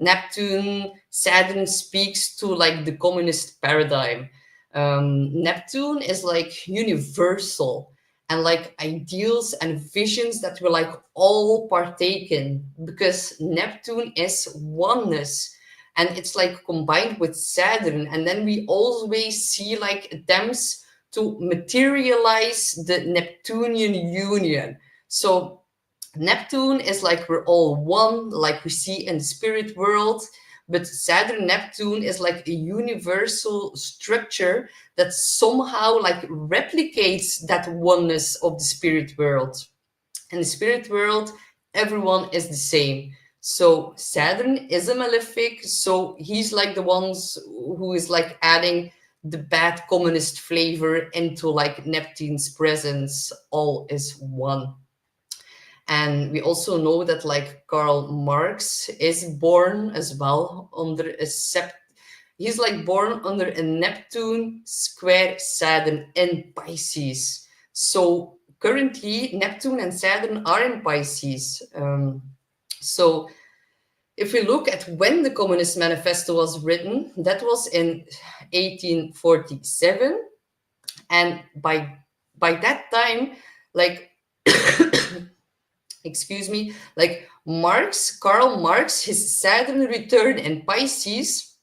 Neptune, Saturn speaks to like the communist paradigm. Neptune is like universal, and like ideals and visions that we like all partake in, because Neptune is oneness, and it's like combined with Saturn. And then we always see like attempts to materialize the Neptunian union. So Neptune is like we're all one, like we see in the spirit world, but Saturn-Neptune is like a universal structure that somehow like replicates that oneness of the spirit world. In the spirit world, everyone is the same. So Saturn is a malefic, so he's like the ones who is like adding the bad communist flavor into like Neptune's presence. All is one. And we also know that like Karl Marx is born as well under a he's like born under a Neptune square Saturn in Pisces. So currently Neptune and Saturn are in Pisces. So if we look at when the Communist Manifesto was written, that was in 1847. And by that time, like excuse me, like Karl Marx, his Saturn return in Pisces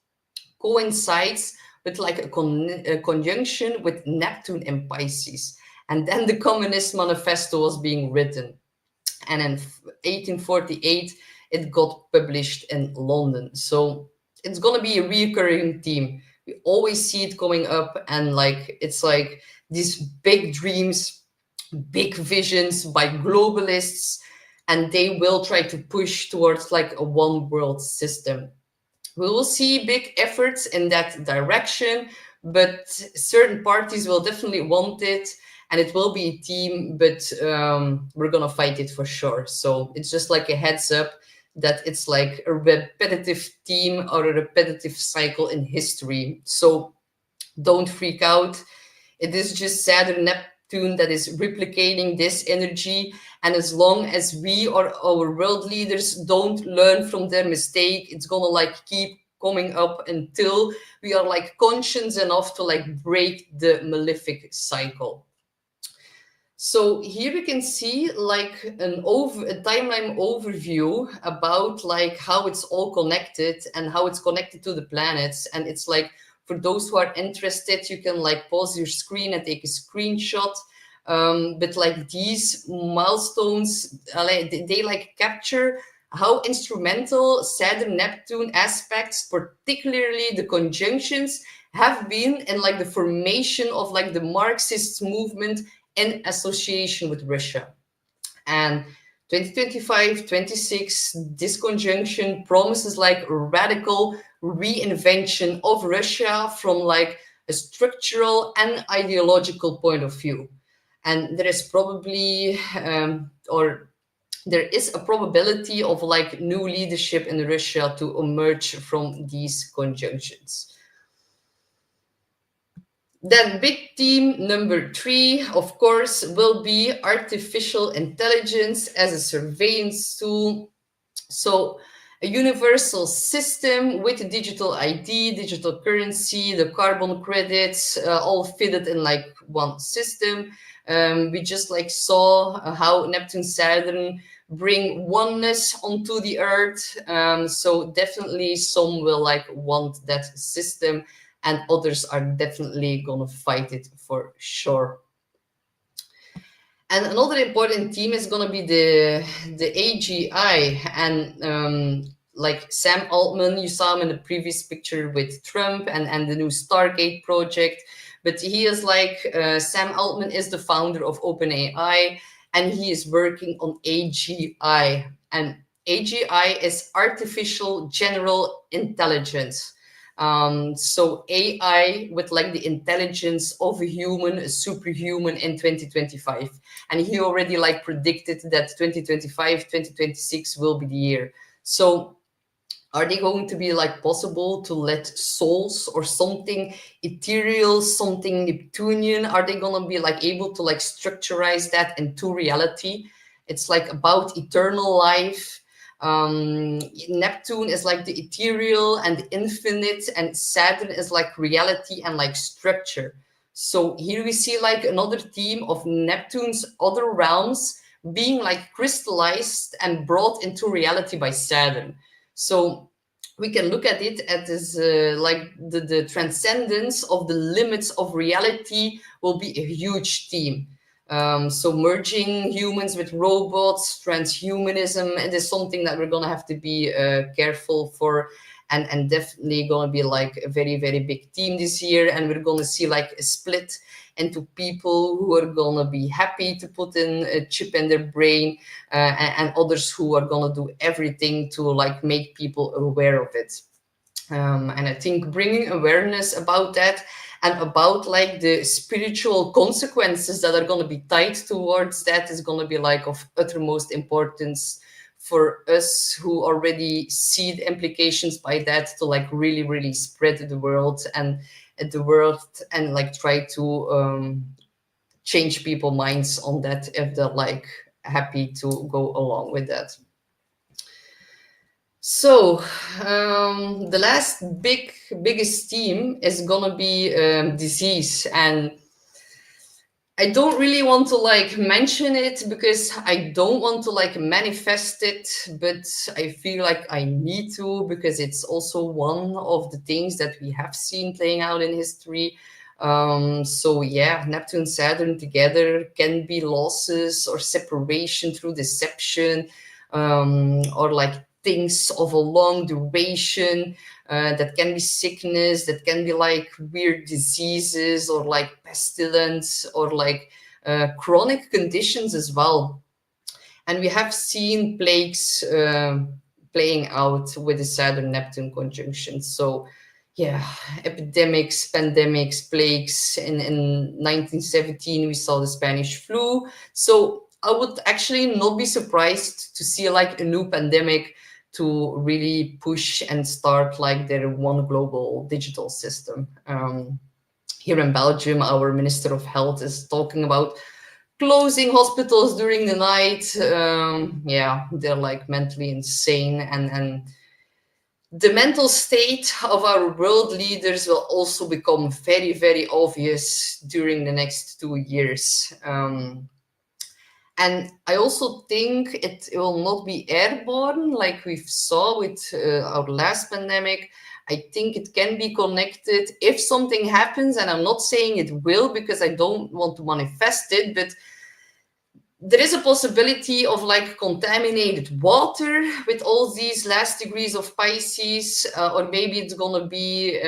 coincides with like a conjunction with Neptune in Pisces. And then the Communist Manifesto was being written. And in 1848, it got published in London. So it's going to be a recurring theme. We always see it coming up, and like it's like these big dreams, big visions by globalists, and they will try to push towards like a one world system. We will see big efforts in that direction, but certain parties will definitely want it, and it will be a team, but we're gonna fight it for sure. So it's just like a heads up that it's like a repetitive theme or a repetitive cycle in history. So don't freak out. It is just Saturn-Neptune that is replicating this energy. And as long as we or our world leaders don't learn from their mistake, it's gonna like keep coming up until we are like conscious enough to like break the malefic cycle. So here we can see like a timeline overview about like how it's all connected and how it's connected to the planets. And it's like, for those who are interested, you can like pause your screen and take a screenshot. But like these milestones, they like capture how instrumental Saturn-Neptune aspects, particularly the conjunctions, have been in like the formation of like the Marxist movement in association with Russia. And 2025-26, this conjunction promises like a radical reinvention of Russia from like a structural and ideological point of view. And there is probably, there is a probability of like new leadership in Russia to emerge from these conjunctions. Then big theme number 3, of course, will be artificial intelligence as a surveillance tool. So a universal system with digital ID, digital currency, the carbon credits, all fitted in like one system. We just like saw how Neptune, Saturn bring oneness onto the earth. So definitely some will like want that system, and others are definitely gonna fight it for sure. And another important theme is gonna be the AGI, and like Sam Altman, you saw him in the previous picture with Trump and the new Stargate project. But he is like, Sam Altman is the founder of OpenAI, and he is working on AGI. And AGI is artificial general intelligence. So AI with like the intelligence of a human, a superhuman in 2025. And he already like predicted that 2025, 2026 will be the year. So are they going to be like possible to let souls or something ethereal, something Neptunian, are they going to be like able to like structurize that into reality? It's like about eternal life. Neptune is like the ethereal and the infinite, and Saturn is like reality and like structure. So here we see like another theme of Neptune's other realms being like crystallized and brought into reality by Saturn. So we can look at it as like the transcendence of the limits of reality will be a huge theme. So merging humans with robots, transhumanism, it is something that we're gonna have to be careful for, and definitely gonna be like a very, very big theme this year. And we're gonna see like a split into people who are gonna be happy to put in a chip in their brain, and others who are gonna do everything to like make people aware of it. And I think bringing awareness about that and about like the spiritual consequences that are going to be tied towards that is going to be like of uttermost importance for us who already see the implications by that to like really, really spread the world and like try to change people's minds on that if they're like happy to go along with that. So the last biggest theme is gonna be disease, and I don't really want to like mention it because I don't want to like manifest it, but I feel like I need to because it's also one of the things that we have seen playing out in history. So yeah, Neptune, Saturn together can be losses or separation through deception, or like things of a long duration. That can be sickness, that can be like weird diseases or like pestilence or like chronic conditions as well. And we have seen plagues playing out with the Saturn-Neptune conjunction. So yeah, epidemics, pandemics, plagues. In 1917, we saw the Spanish flu. So I would actually not be surprised to see like a new pandemic to really push and start like their one global digital system. Here in Belgium, our Minister of Health is talking about closing hospitals during the night. Yeah, they're like mentally insane, and the mental state of our world leaders will also become very, very obvious during the next 2 years. And I also think it will not be airborne like we saw with our last pandemic. I think it can be connected if something happens, and I'm not saying it will because I don't want to manifest it, but there is a possibility of like contaminated water with all these last degrees of Pisces, or maybe it's gonna be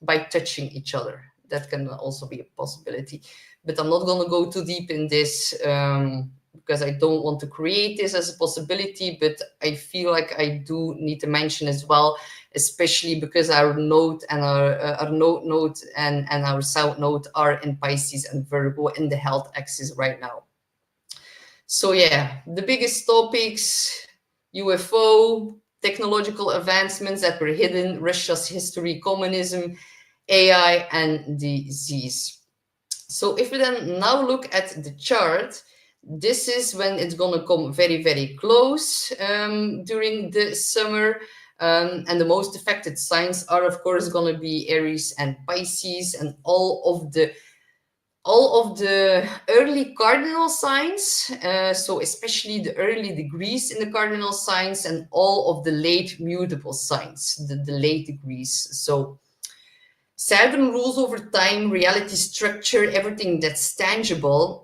by touching each other. That can also be a possibility, but I'm not gonna go too deep in this because I don't want to create this as a possibility, but I feel like I do need to mention as well, especially because our node and our node and our south node are in Pisces and Virgo in the health axis right now. So yeah, the biggest topics: UFO, technological advancements that were hidden, Russia's history, communism, AI, and disease. So if we then now look at the chart, this is when it's going to come very, very close during the summer. And the most affected signs are, of course, going to be Aries and Pisces, and all of the early cardinal signs, so especially the early degrees in the cardinal signs, and all of the late mutable signs, the late degrees. So Saturn rules over time, reality, structure, everything that's tangible.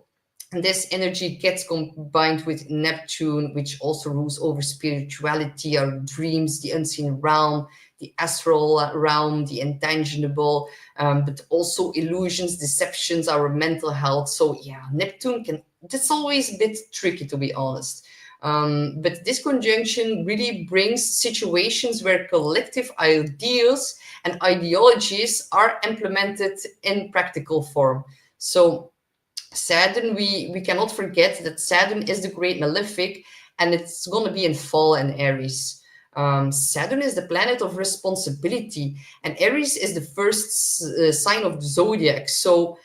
And this energy gets combined with Neptune, which also rules over spirituality, our dreams, the unseen realm, the astral realm, the intangible, but also illusions, deceptions, our mental health. So yeah, Neptune that's always a bit tricky, to be honest. But this conjunction really brings situations where collective ideals and ideologies are implemented in practical form. So Saturn, we cannot forget that Saturn is the great malefic, and it's going to be in fall in Aries. Saturn is the planet of responsibility, and Aries is the first sign of the zodiac. So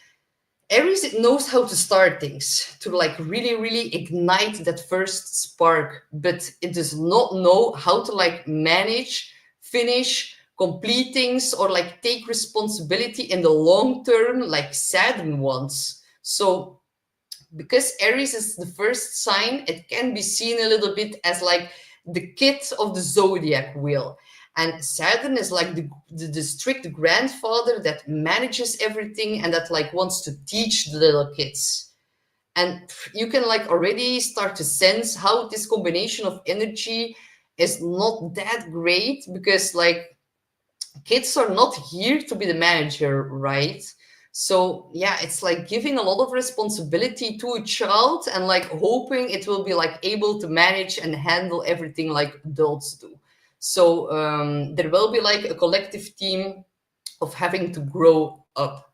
Aries, it knows how to start things, to like really, really ignite that first spark, but it does not know how to like manage, finish, complete things, or like take responsibility in the long term like Saturn wants. So because Aries is the first sign, it can be seen a little bit as like the kid of the zodiac wheel. And Saturn is like the strict grandfather that manages everything and that like wants to teach the little kids. And you can like already start to sense how this combination of energy is not that great, because like kids are not here to be the manager, right? So yeah, it's like giving a lot of responsibility to a child and like hoping it will be like able to manage and handle everything like adults do. So there will be like a collective team of having to grow up.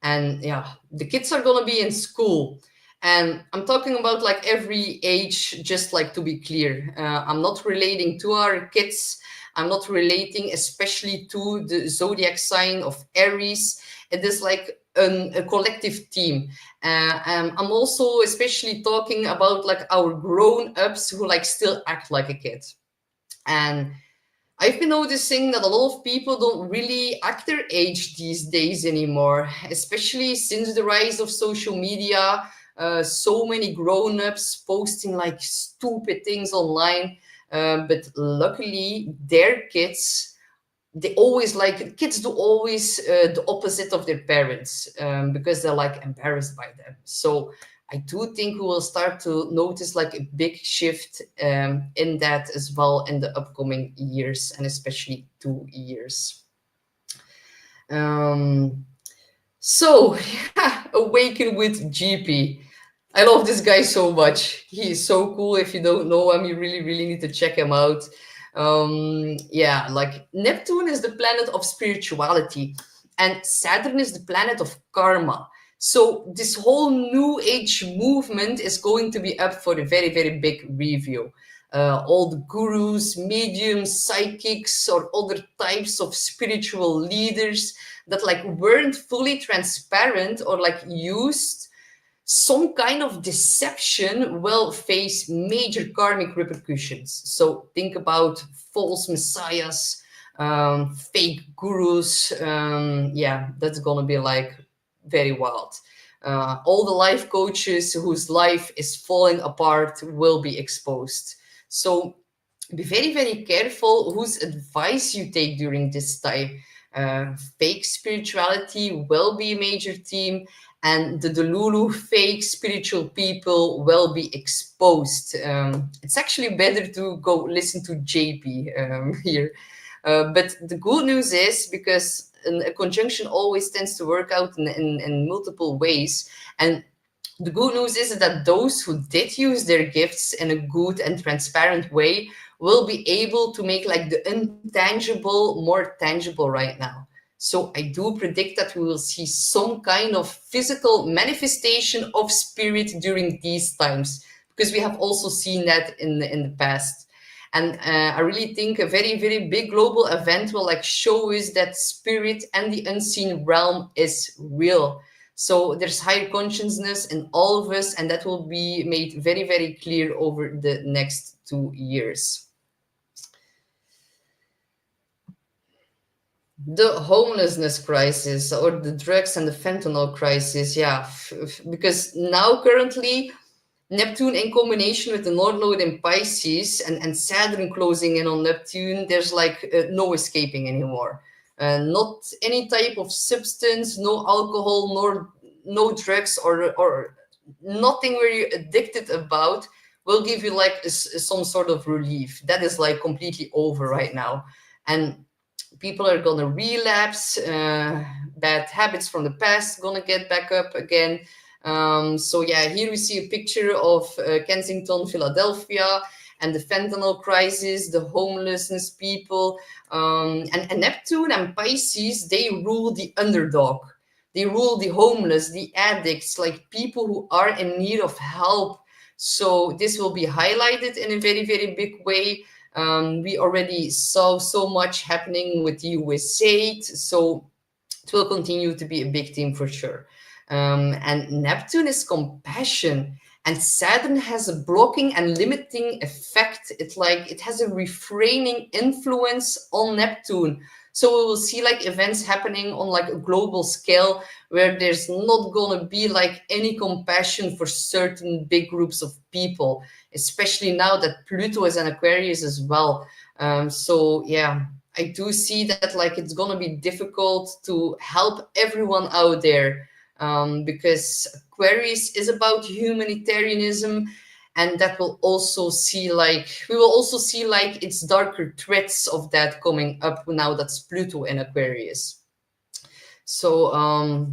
And yeah, the kids are gonna be in school, and I'm talking about like every age, just like to be clear. I'm not relating to our kids. I'm not relating especially to the zodiac sign of Aries. It is like a collective team. I'm also especially talking about like our grown-ups who like still act like a kid. And I've been noticing that a lot of people don't really act their age these days anymore, especially since the rise of social media. So many grown-ups posting like stupid things online, but luckily their kids, they always like, kids do always the opposite of their parents, because they're like embarrassed by them. So I do think we will start to notice like a big shift in that as well in the upcoming years, and especially 2 years. Um, so yeah, Awaken with GP. I love this guy so much. He is so cool. If you don't know him, you really, really need to check him out. Yeah, like Neptune is the planet of spirituality, and Saturn is the planet of karma. So this whole new age movement is going to be up for a very, very big review. All the gurus, mediums, psychics, or other types of spiritual leaders that like weren't fully transparent or like used some kind of deception will face major karmic repercussions. So think about false messiahs, fake gurus. Yeah, that's gonna be like very wild. All the life coaches whose life is falling apart will be exposed. So be very, very careful whose advice you take during this time. Fake spirituality will be a major theme, and the Delulu fake spiritual people will be exposed. It's actually better to go listen to JP here. But the good news is, because a conjunction always tends to work out in multiple ways, and the good news is that those who did use their gifts in a good and transparent way will be able to make like the intangible more tangible right now. So I do predict that we will see some kind of physical manifestation of spirit during these times, because we have also seen that in the past. And I really think a very, very big global event will like show us that spirit and the unseen realm is real. So there's higher consciousness in all of us, and that will be made very, very clear over the next 2 years. The homelessness crisis, or the drugs and the fentanyl crisis, yeah, because now currently Neptune in combination with the North Node in Pisces, and Saturn closing in on Neptune, there's like no escaping anymore. Not any type of substance, no alcohol, nor no drugs, or nothing where you're addicted about will give you like some sort of relief. That is like completely over right now. And people are gonna relapse, bad habits from the past gonna get back up again. So yeah, here we see a picture of Kensington, Philadelphia, and the fentanyl crisis, the homelessness people, and Neptune and Pisces, they rule the underdog. They rule the homeless, the addicts, like people who are in need of help. So this will be highlighted in a very, very big way. We already saw so much happening with the USA, so it will continue to be a big theme for sure. And Neptune is compassion, and Saturn has a blocking and limiting effect. It has a refraining influence on Neptune. So we will see like events happening on like a global scale where there's not gonna be like any compassion for certain big groups of people, especially now that Pluto is an Aquarius as well. So yeah, I do see that like it's gonna be difficult to help everyone out there, because Aquarius is about humanitarianism, and that will also see like we will also see like its darker threats of that coming up now that's Pluto in Aquarius. So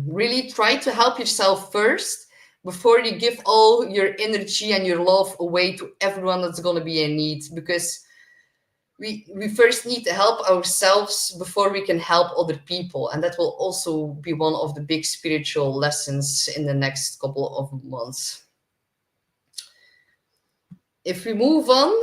really try to help yourself first before you give all your energy and your love away to everyone that's going to be in need, because we first need to help ourselves before we can help other people. And that will also be one of the big spiritual lessons in the next couple of months. If we move on,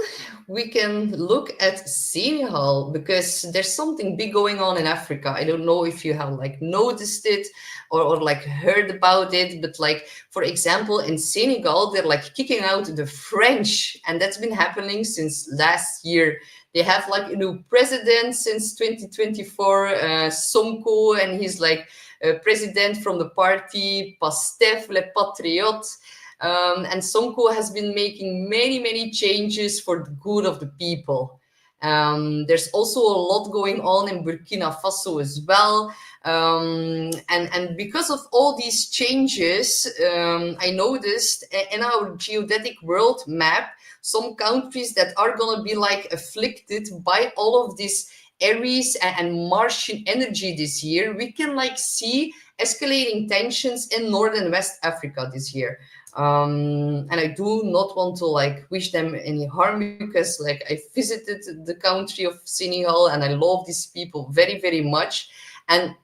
we can look at Senegal, because there's something big going on in Africa. I don't know if you have like noticed it or like heard about it, but like, for example, in Senegal, they're like kicking out the French, and that's been happening since last year. They have like a new president since 2024, Sonko, and he's like a president from the party Pastef Les Patriotes. And Sonko has been making many changes for the good of the people. There's also a lot going on in Burkina Faso as well. And because of all these changes, I noticed in our geodetic world map, some countries that are going to be like afflicted by all of this Aries and Martian energy this year. We can like see escalating tensions in North and West Africa this year. And I do not want to like wish them any harm, because like I visited the country of Senegal and I love these people very much. And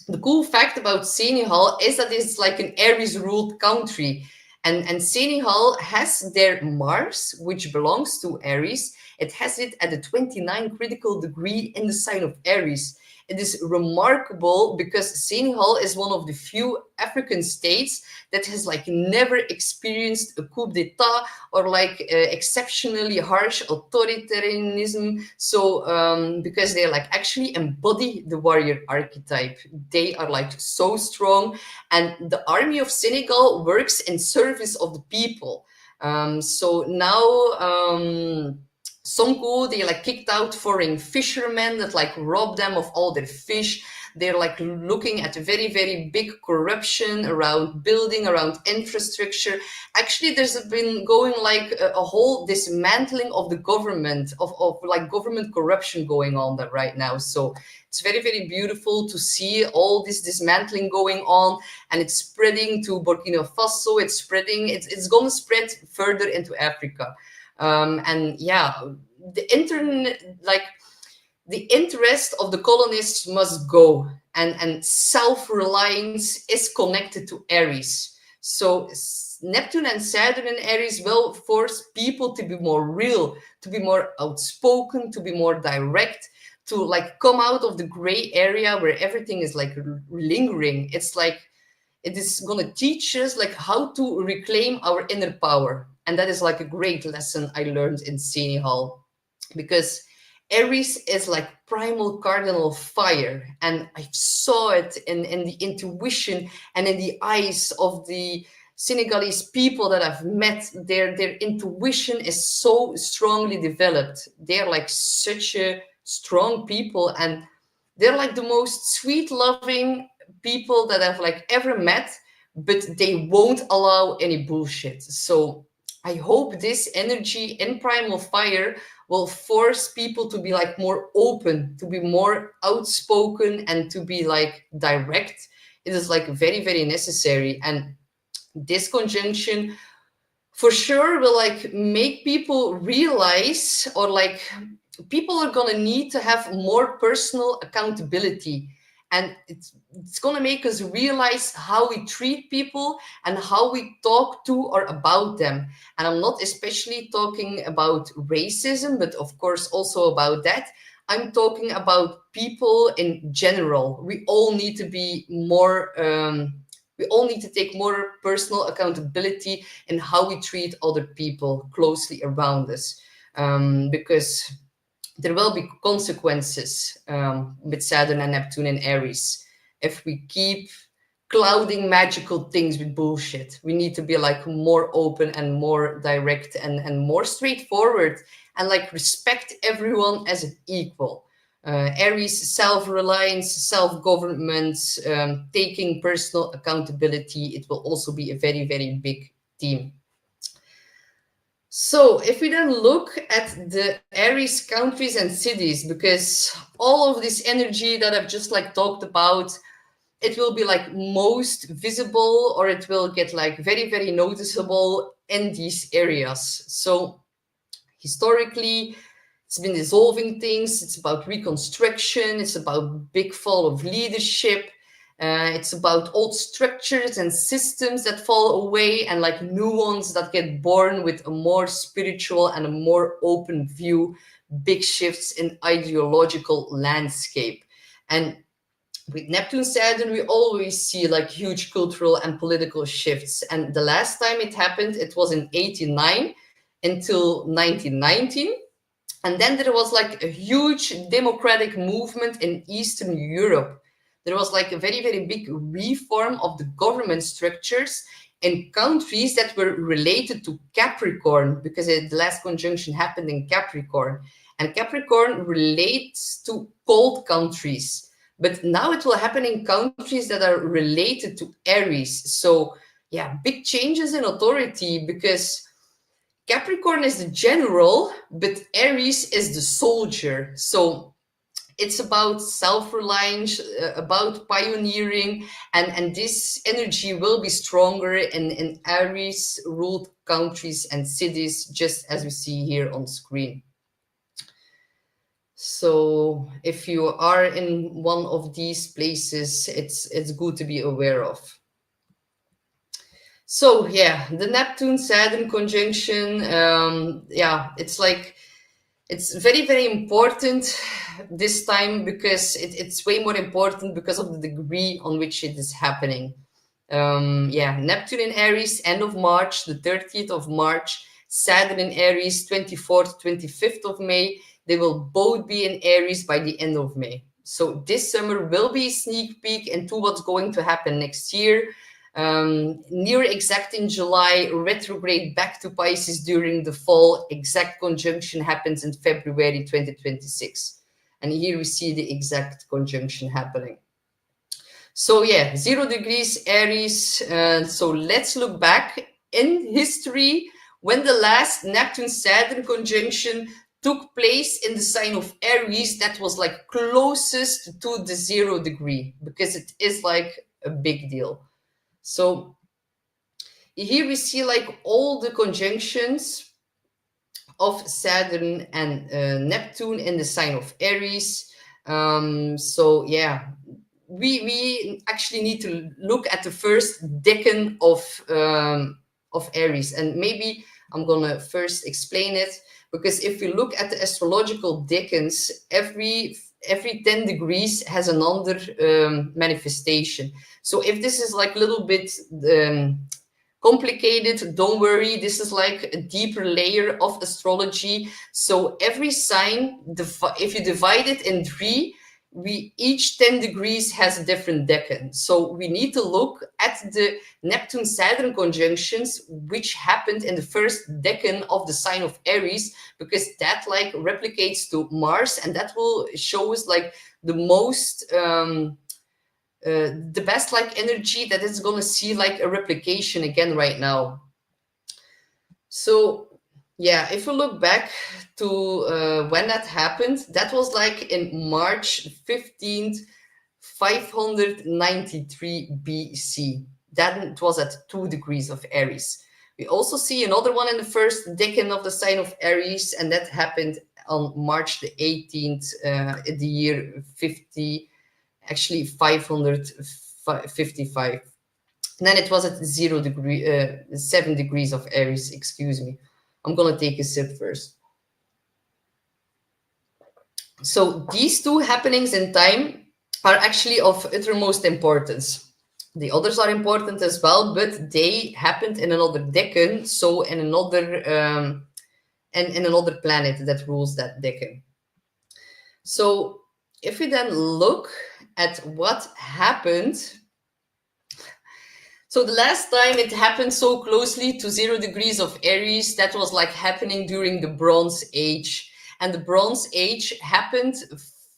the cool fact about Senegal is that it's like an Aries ruled country, and Senegal has their Mars, which belongs to Aries. It has it at the 29 critical degree in the sign of Aries. It is remarkable because Senegal is one of the few African states that has like never experienced a coup d'etat or like exceptionally harsh authoritarianism. So because they like actually embody the warrior archetype, they are like so strong, and the army of Senegal works in service of the people. So now Sonko, they like kicked out foreign fishermen that like robbed them of all their fish. They're like looking at very big corruption around building, around infrastructure. Actually, there's been going like a whole dismantling of the government, of like government corruption going on there right now. So it's very beautiful to see all this dismantling going on, and it's spreading to Burkina Faso. It's spreading, it's going to spread further into Africa. And yeah, the interest of the colonists must go, and self-reliance is connected to Aries. So Neptune and Saturn in Aries will force people to be more real, to be more outspoken, to be more direct, to like come out of the gray area where everything is like lingering. It's like it is going to teach us like how to reclaim our inner power. And that is like a great lesson I learned in Senegal, because Aries is like primal cardinal fire. And I saw it in the intuition and in the eyes of the Senegalese people that I've met. Their intuition is so strongly developed. They're like such a strong people, and they're like the most sweet loving people that I've like ever met, but they won't allow any bullshit. So I hope this energy in primal fire will force people to be like more open, to be more outspoken, and to be like direct. It is like very necessary. And this conjunction for sure will like make people realize, or like people are going to need to have more personal accountability. And it's going to make us realize how we treat people and how we talk to or about them. And I'm not especially talking about racism, but of course also about that. I'm talking about people in general. We all need to be more, we all need to take more personal accountability in how we treat other people closely around us. Because there will be consequences with Saturn and Neptune in Aries if we keep clouding magical things with bullshit. We need to be like more open and more direct and more straightforward, and like respect everyone as an equal. Aries, self-reliance, self-government, taking personal accountability. It will also be a very big theme. So if we then look at the Aries countries and cities, because all of this energy that I've just like talked about, it will be like most visible, or it will get like very noticeable in these areas. So historically, it's been dissolving things. It's about reconstruction. It's about big fall of leadership. It's about old structures and systems that fall away and like new ones that get born with a more spiritual and a more open view, big shifts in ideological landscape. And with Neptune Saturn, we always see like huge cultural and political shifts. And the last time it happened, it was in 89 until 1919. And then there was like a huge democratic movement in Eastern Europe. There was like a very, very big reform of the government structures in countries that were related to Capricorn, because the last conjunction happened in Capricorn. And Capricorn relates to cold countries. But now it will happen in countries that are related to Aries. So yeah, big changes in authority, because Capricorn is the general, but Aries is the soldier. So it's about self-reliance, about pioneering, and this energy will be stronger in Aries-ruled countries and cities, just as we see here on screen. So if you are in one of these places, it's good to be aware of. So yeah, the Neptune-Saturn conjunction, yeah, it's like, it's very, very important this time, because it's way more important because of the degree on which it is happening. Yeah, Neptune in Aries, end of March, the 30th of March, Saturn in Aries, 24th, 25th of May. They will both be in Aries by the end of May. So this summer will be a sneak peek into what's going to happen next year. Near exact in July, retrograde back to Pisces during the fall. Exact conjunction happens in February 2026. And here we see the exact conjunction happening. So yeah, 0 degrees Aries. So let's look back in history when the last Neptune-Saturn conjunction took place in the sign of Aries. That was like closest to the 0 degree, because it is like a big deal. So here we see like all the conjunctions of Saturn and Neptune in the sign of Aries. So yeah, we actually need to look at the first decan of Aries, and maybe I'm gonna first explain it, because if we look at the astrological decans, every 10 degrees has another manifestation. So if this is like a little bit complicated, don't worry, this is like a deeper layer of astrology. So every sign, if you divide it in 3, each 10 degrees has a different decan. So we need to look at the Neptune-Saturn conjunctions, which happened in the first decan of the sign of Aries, because that like replicates to Mars, and that will show us like the most the best like energy that is going to see like a replication again right now. So yeah, if we look back to when that happened, that was like in March 15th, 593 BC. That was at 2 degrees of Aries. We also see another one in the first decan of the sign of Aries, and that happened on March the 18th, the year 555. And then it was at 0 degree, 7 degrees of Aries, excuse me. I'm gonna take a sip first. So these two happenings in time are actually of uttermost importance. The others are important as well, but they happened in another decan, so in another in another planet that rules that decan. So if we then look at what happened, so the last time it happened so closely to 0 degrees of Aries, that was like happening during the Bronze Age. And the Bronze Age happened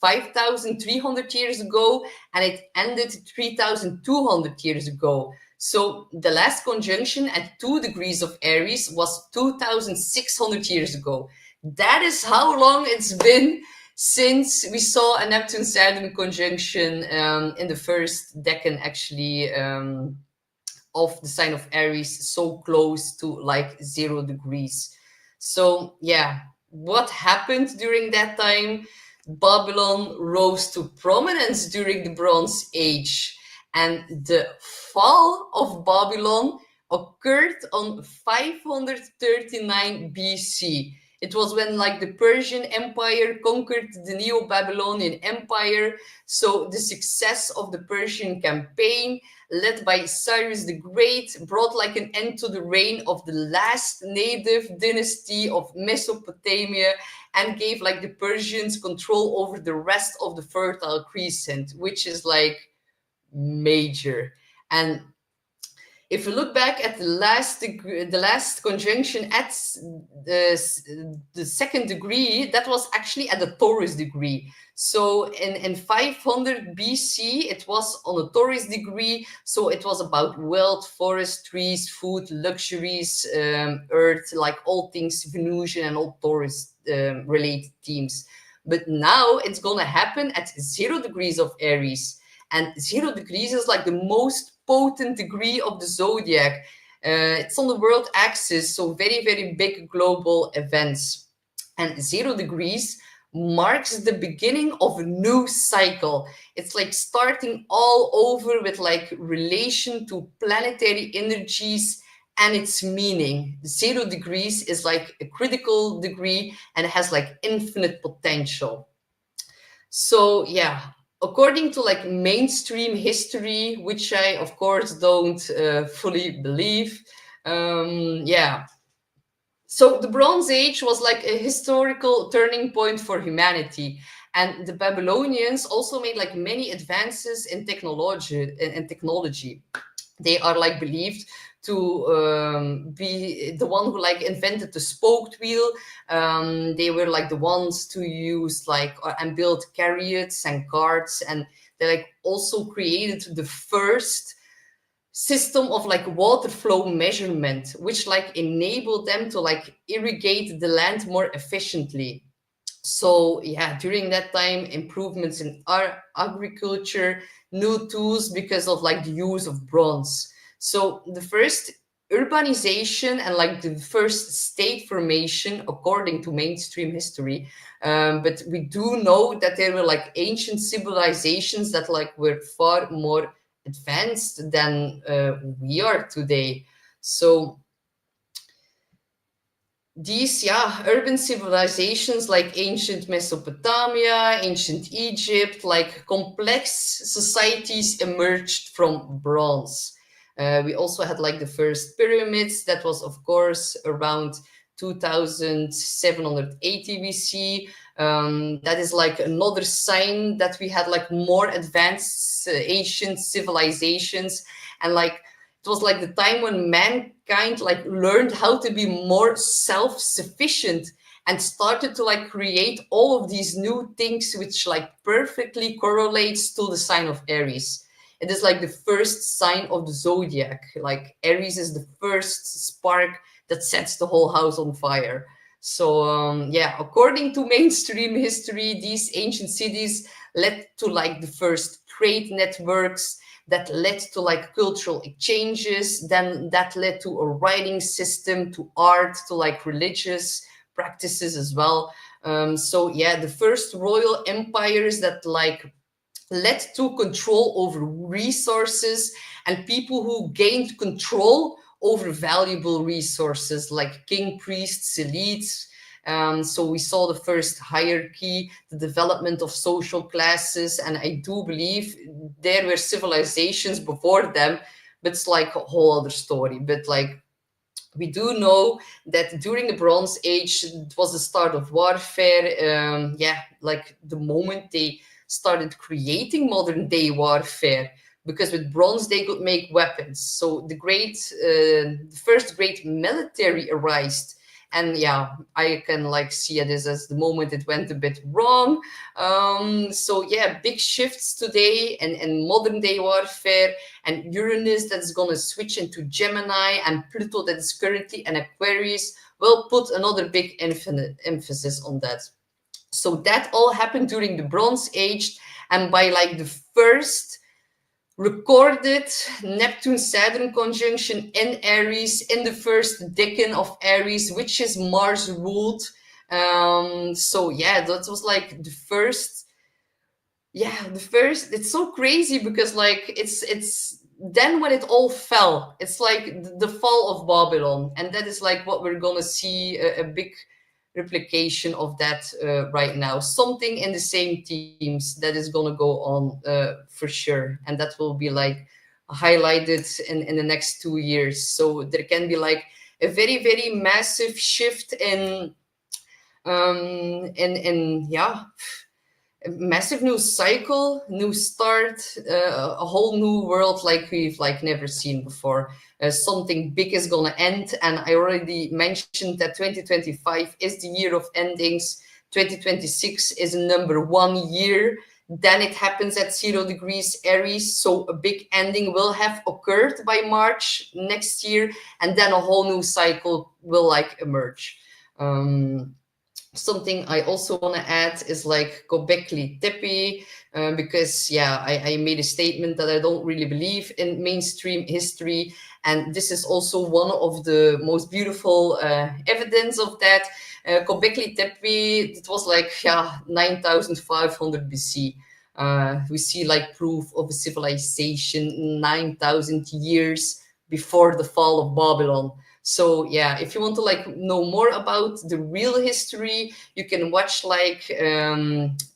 5,300 years ago, and it ended 3,200 years ago. So the last conjunction at 2 degrees of Aries was 2,600 years ago. That is how long it's been since we saw a Neptune-Saturn conjunction in the first decan, actually, of the sign of Aries, so close to like 0 degrees. So yeah, what happened during that time? Babylon rose to prominence during the Bronze Age, and the fall of Babylon occurred on 539 BC. It was when like the Persian Empire conquered the Neo-Babylonian Empire. So the success of the Persian campaign, led by Cyrus the Great, brought like an end to the reign of the last native dynasty of Mesopotamia, and gave like the Persians control over the rest of the Fertile Crescent, which is like major. And if you look back at the last conjunction at the second degree, that was actually at the Taurus degree. So in 500 BC, it was on a Taurus degree. So it was about wealth, forest, trees, food, luxuries, earth, like all things Venusian and all Taurus related themes. But now it's gonna happen at 0 degrees of Aries. And 0 degrees is like the most potent degree of the zodiac. It's on the world axis, so very, very big global events. And 0 degrees marks the beginning of a new cycle. It's like starting all over with like relation to planetary energies and its meaning. 0 degrees is like a critical degree and has like infinite potential. So yeah, according to like mainstream history, which I of course don't fully believe, yeah. So the Bronze Age was like a historical turning point for humanity, and the Babylonians also made like many advances in technology. They are like believed to be the one who like invented the spoked wheel. They were like the ones to use like and build chariots and carts, and they like also created the first system of like water flow measurement, which like enabled them to like irrigate the land more efficiently. So yeah, during that time, improvements in our agriculture, new tools because of like the use of bronze. So the first urbanization and like the first state formation, according to mainstream history. But we do know that there were like ancient civilizations that like were far more advanced than we are today. So these, yeah, urban civilizations like ancient Mesopotamia, ancient Egypt, like complex societies emerged from bronze. We also had like the first pyramids. That was, of course, around 2780 BC. That is like another sign that we had like more advanced ancient civilizations, and like it was like the time when mankind like learned how to be more self-sufficient and started to like create all of these new things which like perfectly correlates to the sign of Aries. It is like the first sign of the zodiac. Like Aries is the first spark that sets the whole house on fire. So yeah, according to mainstream history, these ancient cities led to like the first trade networks, that led to like cultural exchanges, then that led to a writing system, to art, to like religious practices as well. So yeah, the first royal empires that like led to control over resources and people who gained control over valuable resources like king, priests, elites. So we saw the first hierarchy, the development of social classes, and I do believe there were civilizations before them, but it's like a whole other story. But like we do know that during the Bronze Age, it was the start of warfare. Yeah, like the moment they started creating modern day warfare, because with bronze they could make weapons. So the first great military arose. And yeah, I can like see it as the moment it went a bit wrong. So yeah, big shifts today and modern day warfare, and Uranus that's gonna switch into Gemini, and Pluto that is currently in Aquarius will put another big infinite emphasis on that. So that all happened during the Bronze Age, and by like the first recorded Neptune-Saturn conjunction in Aries, in the first decan of Aries, which is Mars ruled, So yeah, that was like the first. Yeah, the first. It's so crazy because like it's then when it all fell. It's like the fall of Babylon, and that is like what we're gonna see a big replication of that right now. Something in the same themes that is gonna go on for sure, and that will be like highlighted in the next 2 years. So there can be like a very very massive shift in yeah, a massive new cycle, new start, a whole new world like we've like never seen before. Something big is gonna end, and I already mentioned that 2025 is the year of endings. 2026 is a number 1 year. Then it happens at 0 degrees Aries, so a big ending will have occurred by March next year, and then a whole new cycle will like emerge. Something I also want to add is like GOBEKLI TEPE, because yeah, I made a statement that I don't really believe in mainstream history, and this is also one of the most beautiful evidence of that. GOBEKLI TEPE, it was like, yeah, 9500 BC. We see like proof of a civilization 9,000 years before the fall of Babylon. So yeah, if you want to like know more about the real history, you can watch like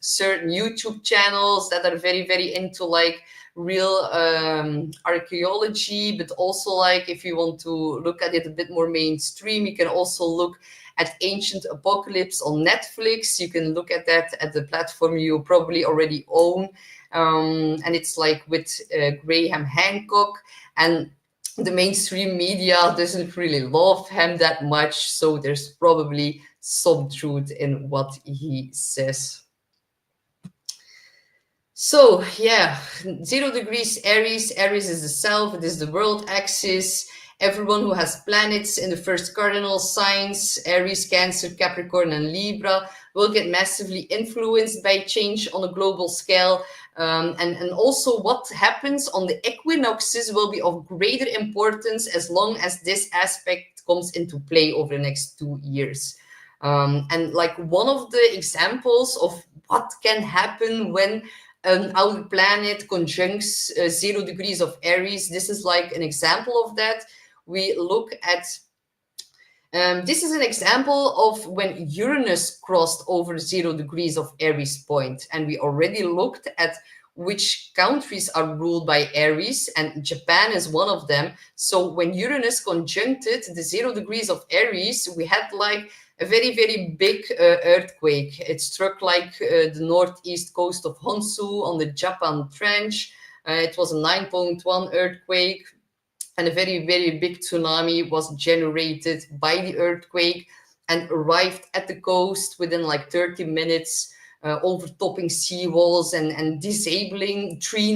certain YouTube channels that are very very into like real archaeology. But also like if you want to look at it a bit more mainstream, you can also look at Ancient Apocalypse on Netflix. You can look at that at the platform you probably already own, and it's like with Graham Hancock. And the mainstream media doesn't really love him that much, so there's probably some truth in what he says. So yeah, 0 degrees Aries. Aries is the self, it is the world axis. Everyone who has planets in the first cardinal signs, Aries, Cancer, Capricorn, and Libra, will get massively influenced by change on a global scale. And also what happens on the equinoxes will be of greater importance as long as this aspect comes into play over the next 2 years. And like one of the examples of what can happen when our planet conjuncts 0 degrees of Aries, this is like an example of that. We look at this is an example of when Uranus crossed over 0 degrees of Aries point, and we already looked at which countries are ruled by Aries, and Japan is one of them. So when Uranus conjuncted the 0 degrees of Aries, we had like a very, very big earthquake. It struck like the northeast coast of Honshu on the Japan Trench. It was a 9.1 earthquake, and a very, very big tsunami was generated by the earthquake and arrived at the coast within like 30 minutes, overtopping seawalls and disabling three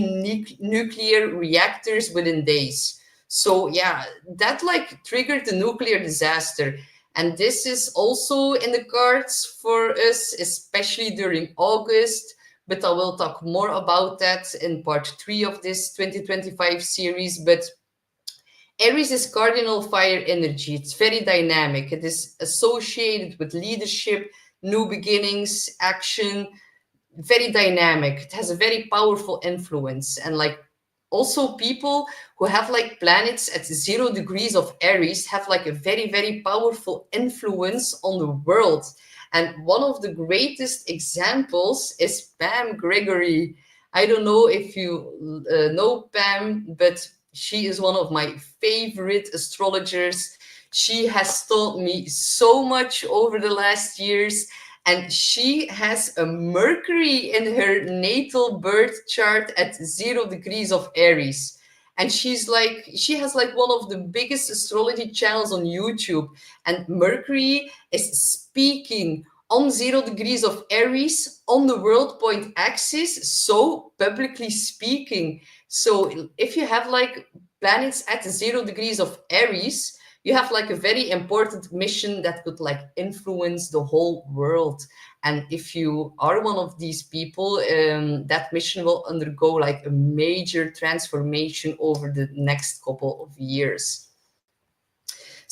nuclear reactors within days. So yeah, that like triggered the nuclear disaster. And this is also in the cards for us, especially during August. But I will talk more about that in part 3 of this 2025 series. But Aries is cardinal fire energy. It's very dynamic. It is associated with leadership, new beginnings, action, very dynamic. It has a very powerful influence. And like also people who have like planets at 0 degrees of Aries have like a very, very powerful influence on the world. And one of the greatest examples is Pam Gregory. I don't know if you know Pam, but she is one of my favorite astrologers. She has taught me so much over the last years, and she has a Mercury in her natal birth chart at 0 degrees of Aries. And she has like one of the biggest astrology channels on YouTube. And Mercury is speaking on 0 degrees of Aries on the world point axis. So publicly speaking. So if you have like planets at 0 degrees of Aries, you have like a very important mission that could like influence the whole world. And if you are one of these people, that mission will undergo like a major transformation over the next couple of years.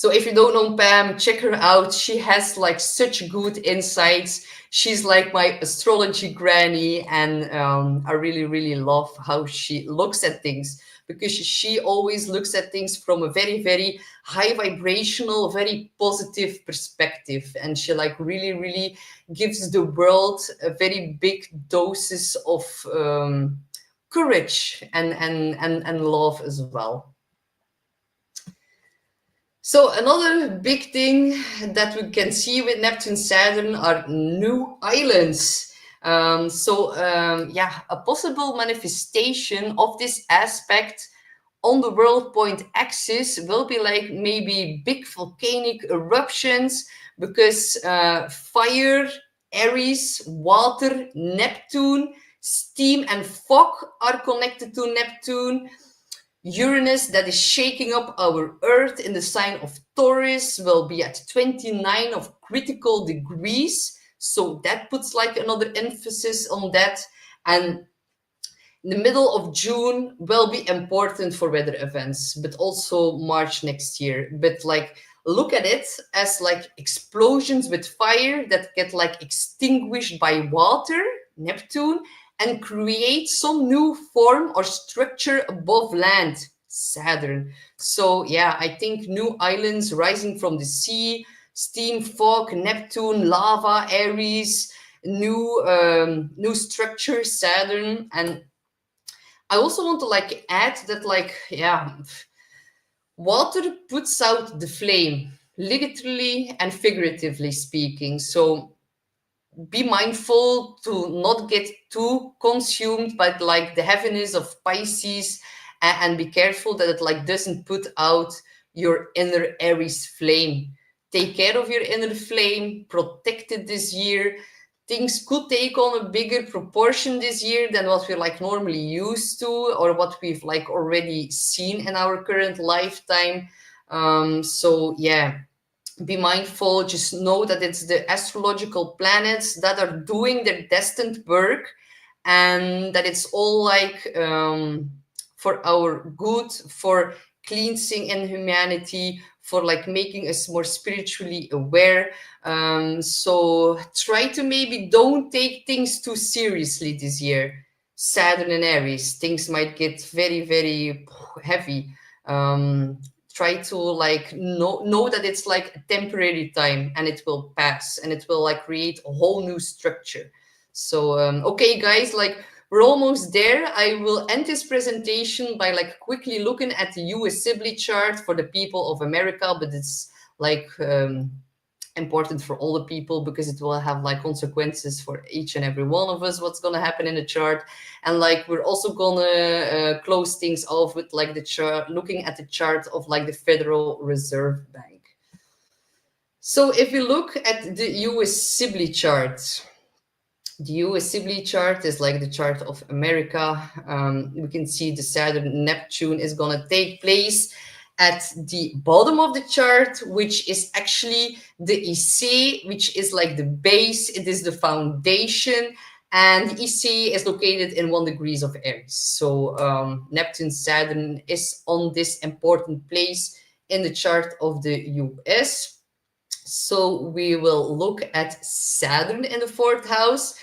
So if you don't know Pam, check her out. She has like such good insights. She's like my astrology granny, and I really, really love how she looks at things, because she always looks at things from a very, very high vibrational, very positive perspective. And she like really, really gives the world a very big doses of courage and love as well. So another big thing that we can see with Neptune Saturn are new islands. Yeah, a possible manifestation of this aspect on the world point axis will be like maybe big volcanic eruptions, because fire, Aries, water, Neptune, steam and fog are connected to Neptune. Uranus, that is shaking up our Earth in the sign of Taurus, will be at 29 of critical degrees. So that puts like another emphasis on that. And the middle of June will be important for weather events, but also March next year. But like, look at it as like explosions with fire that get like extinguished by water, Neptune, and create some new form or structure above land, Saturn. So yeah, I think new islands rising from the sea, steam, fog, Neptune, lava, Aries, new structure, Saturn. And I also want to like add that, like, yeah, water puts out the flame, literally and figuratively speaking. So be mindful to not get too consumed by like the heaviness of Pisces, and be careful that it like doesn't put out your inner Aries flame. Take care of your inner flame, protect it this year. Things could take on a bigger proportion this year than what we're like normally used to, or what we've like already seen in our current lifetime. So yeah, be mindful. Just know that it's the astrological planets that are doing their destined work, and that it's all like for our good, for cleansing in humanity, for like making us more spiritually aware. So try to maybe don't take things too seriously this year. Saturn and Aries, things might get very, very heavy. Try to like know that it's like a temporary time, and it will pass, and it will like create a whole new structure. So okay guys, like we're almost there. I will end this presentation by like quickly looking at the US Sibley chart for the people of America, but it's like important for all the people, because it will have like consequences for each and every one of us, what's going to happen in the chart. And like we're also gonna close things off with like the chart, looking at the chart of like the Federal Reserve Bank. So if you look at the US Sibley chart, the US Sibley chart is like the chart of America. We can see the Saturn-Neptune is going to take place at the bottom of the chart, which is actually the EC, which is like the base. It is the foundation. And the EC is located in 1 degree of Aries. So Neptune-Saturn is on this important place in the chart of the US. So we will look at Saturn in the 4th house.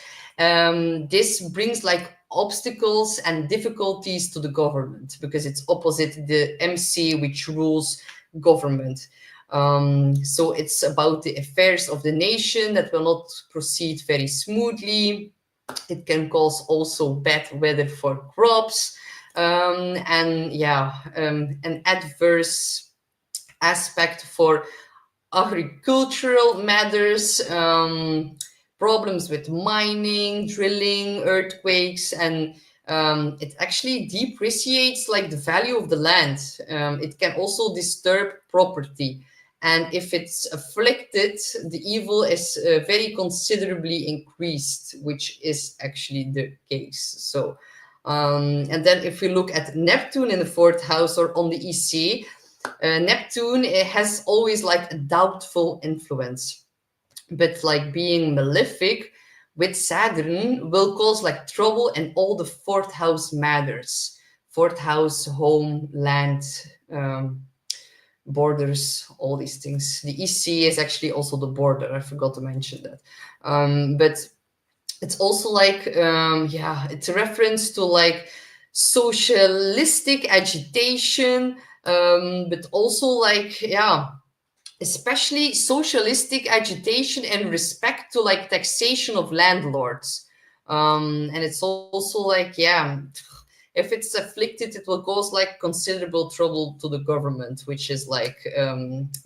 This brings like obstacles and difficulties to the government, because it's opposite the MC, which rules government. So it's about the affairs of the nation that will not proceed very smoothly. It can cause also bad weather for crops, and yeah, an adverse aspect for agricultural matters, problems with mining, drilling, earthquakes, and it actually depreciates like the value of the land. It can also disturb property. And if it's afflicted, the evil is very considerably increased, which is actually the case. So, and then if we look at Neptune in the 4th house or on the EC, Neptune, it has always like a doubtful influence, but like being malefic with Saturn will cause like trouble in all the 4th house matters. 4th house, home, land, borders, all these things. The EC is actually also the border. I forgot to mention that. But it's also like, yeah, it's a reference to like socialistic agitation, but also like, yeah, especially socialistic agitation and respect to like taxation of landlords. And it's also like, yeah, if it's afflicted, it will cause like considerable trouble to the government, which is like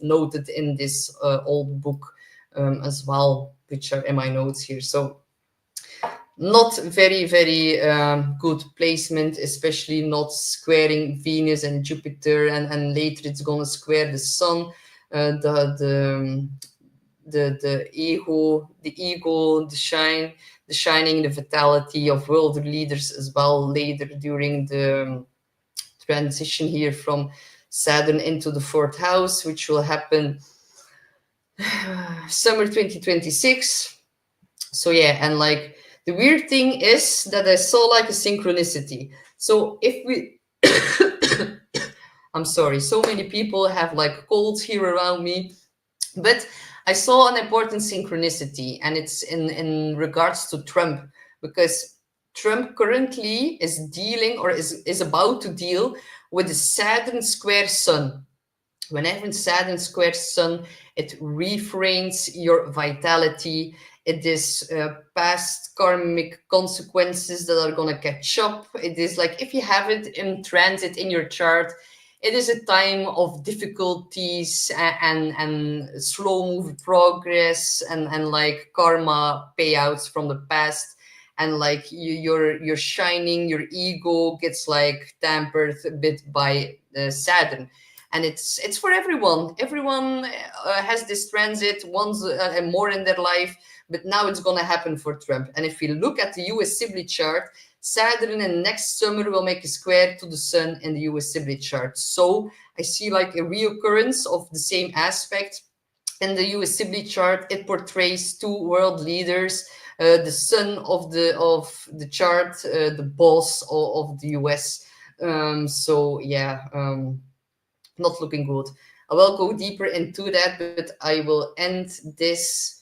noted in this old book as well, which are in my notes here. So not very, very good placement, especially not squaring Venus and Jupiter, and later it's gonna square the Sun. The ego, the shining, the vitality of world leaders as well later during the transition here from Saturn into the fourth house, which will happen summer 2026. So yeah, and like the weird thing is that I saw like a synchronicity. So if we I'm sorry, so many people have like colds here around me, but I saw an important synchronicity, and it's in regards to Trump, because Trump currently is dealing, or is about to deal with the Saturn square Sun. Whenever Saturn squares Sun, it refrains your vitality. It is past karmic consequences that are going to catch up. It is like if you have it in transit in your chart, it is a time of difficulties and slow move progress and like karma payouts from the past. And like you're shining, your ego gets like tampered a bit by Saturn. And it's for everyone. Everyone has this transit once and more in their life, but now it's going to happen for Trump. And if we look at the US Sibley chart, Saturn in next summer will make a square to the Sun in the US Sibley chart. So I see like a reoccurrence of the same aspect. In the US Sibley chart, it portrays two world leaders, the Sun of the chart, the boss of the US. So yeah. Not looking good. I will go deeper into that, but I will end this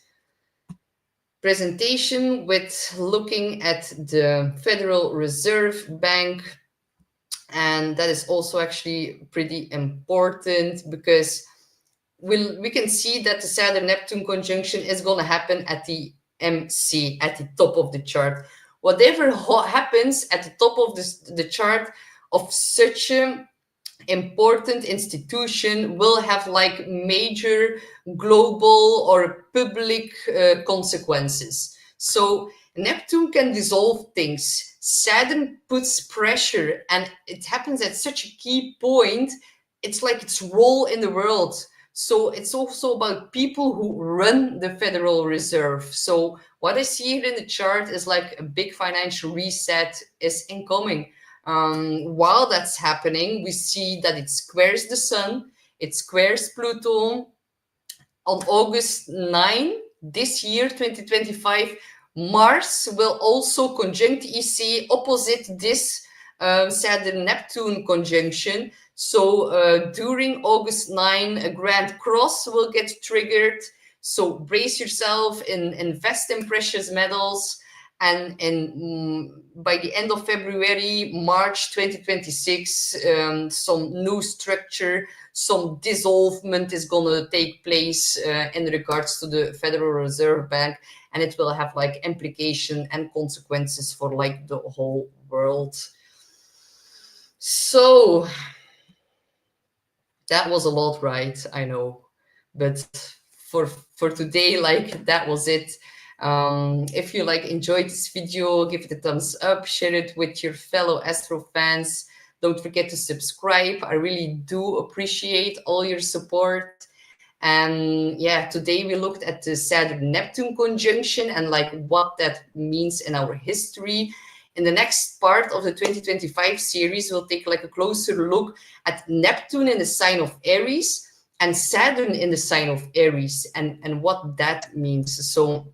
presentation with looking at the Federal Reserve Bank. And that is also actually pretty important, because we can see that the Saturn-Neptune conjunction is going to happen at the MC, at the top of the chart. Whatever happens at the top of the chart of such a important institution will have like major global or public consequences. So Neptune can dissolve things. Saturn puts pressure, and it happens at such a key point. It's like its role in the world. So it's also about people who run the Federal Reserve. So what I see here in the chart is like a big financial reset is incoming. While that's happening, we see that it squares the Sun, it squares Pluto. On August 9 this year, 2025, Mars will also conjunct EC opposite this Saturn-Neptune conjunction. So during August 9, a grand cross will get triggered. So brace yourself, invest in precious metals. And by the end of February, March 2026, some new structure, some dissolvement is going to take place in regards to the Federal Reserve Bank. And it will have like implication and consequences for like the whole world. So that was a lot, right? I know. But for today, like that was it. If you like enjoyed this video, give it a thumbs up, share it with your fellow astro fans. Don't forget to subscribe. I really do appreciate all your support. And yeah, today we looked at the Saturn-Neptune conjunction and like what that means in our history. In the next part of the 2025 series, we'll take like a closer look at Neptune in the sign of Aries and Saturn in the sign of Aries and what that means. So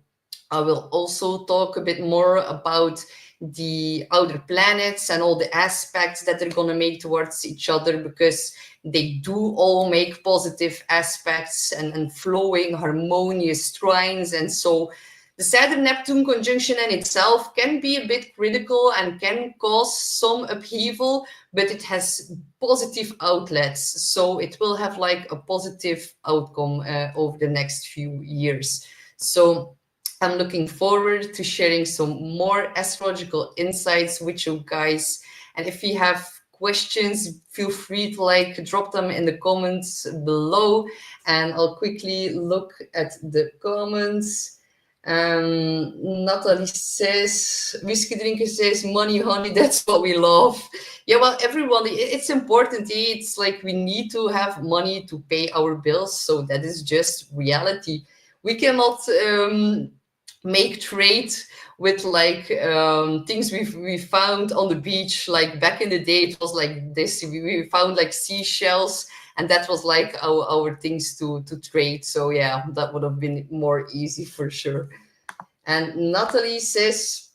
I will also talk a bit more about the outer planets and all the aspects that they're going to make towards each other, because they do all make positive aspects and flowing harmonious trines. And so the Saturn-Neptune conjunction in itself can be a bit critical and can cause some upheaval, but it has positive outlets. So it will have like a positive outcome over the next few years. So I'm looking forward to sharing some more astrological insights with you guys. And if you have questions, feel free to like drop them in the comments below, and I'll quickly look at the comments. Natalie says, whiskey drinker says, money, honey, that's what we love. Yeah, well, everyone, it's important. It's like we need to have money to pay our bills. So that is just reality. We cannot make trade with like things we found on the beach. Like back in the day, it was like this. We found like seashells, and that was like our things to trade. So yeah, that would have been more easy for sure. And Natalie says,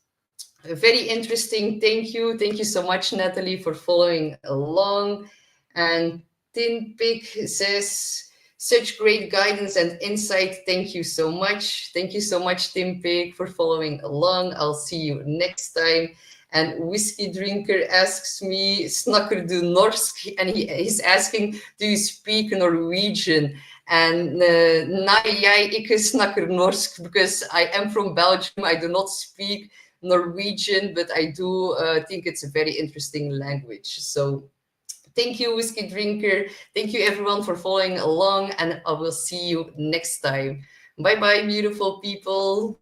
very interesting. Thank you so much, Natalie, for following along. And Tin Pig says, such great guidance and insight. Thank you so much. Thank you so much, Tim Pig, for following along. I'll see you next time. And Whiskey Drinker asks me, snakker du norsk? And he's asking, do you speak Norwegian? And nee, ik snakker norsk, because I am from Belgium. I do not speak Norwegian, but I do think it's a very interesting language. So thank you, Whiskey Drinker. Thank you, everyone, for following along, and I will see you next time. Bye-bye, beautiful people.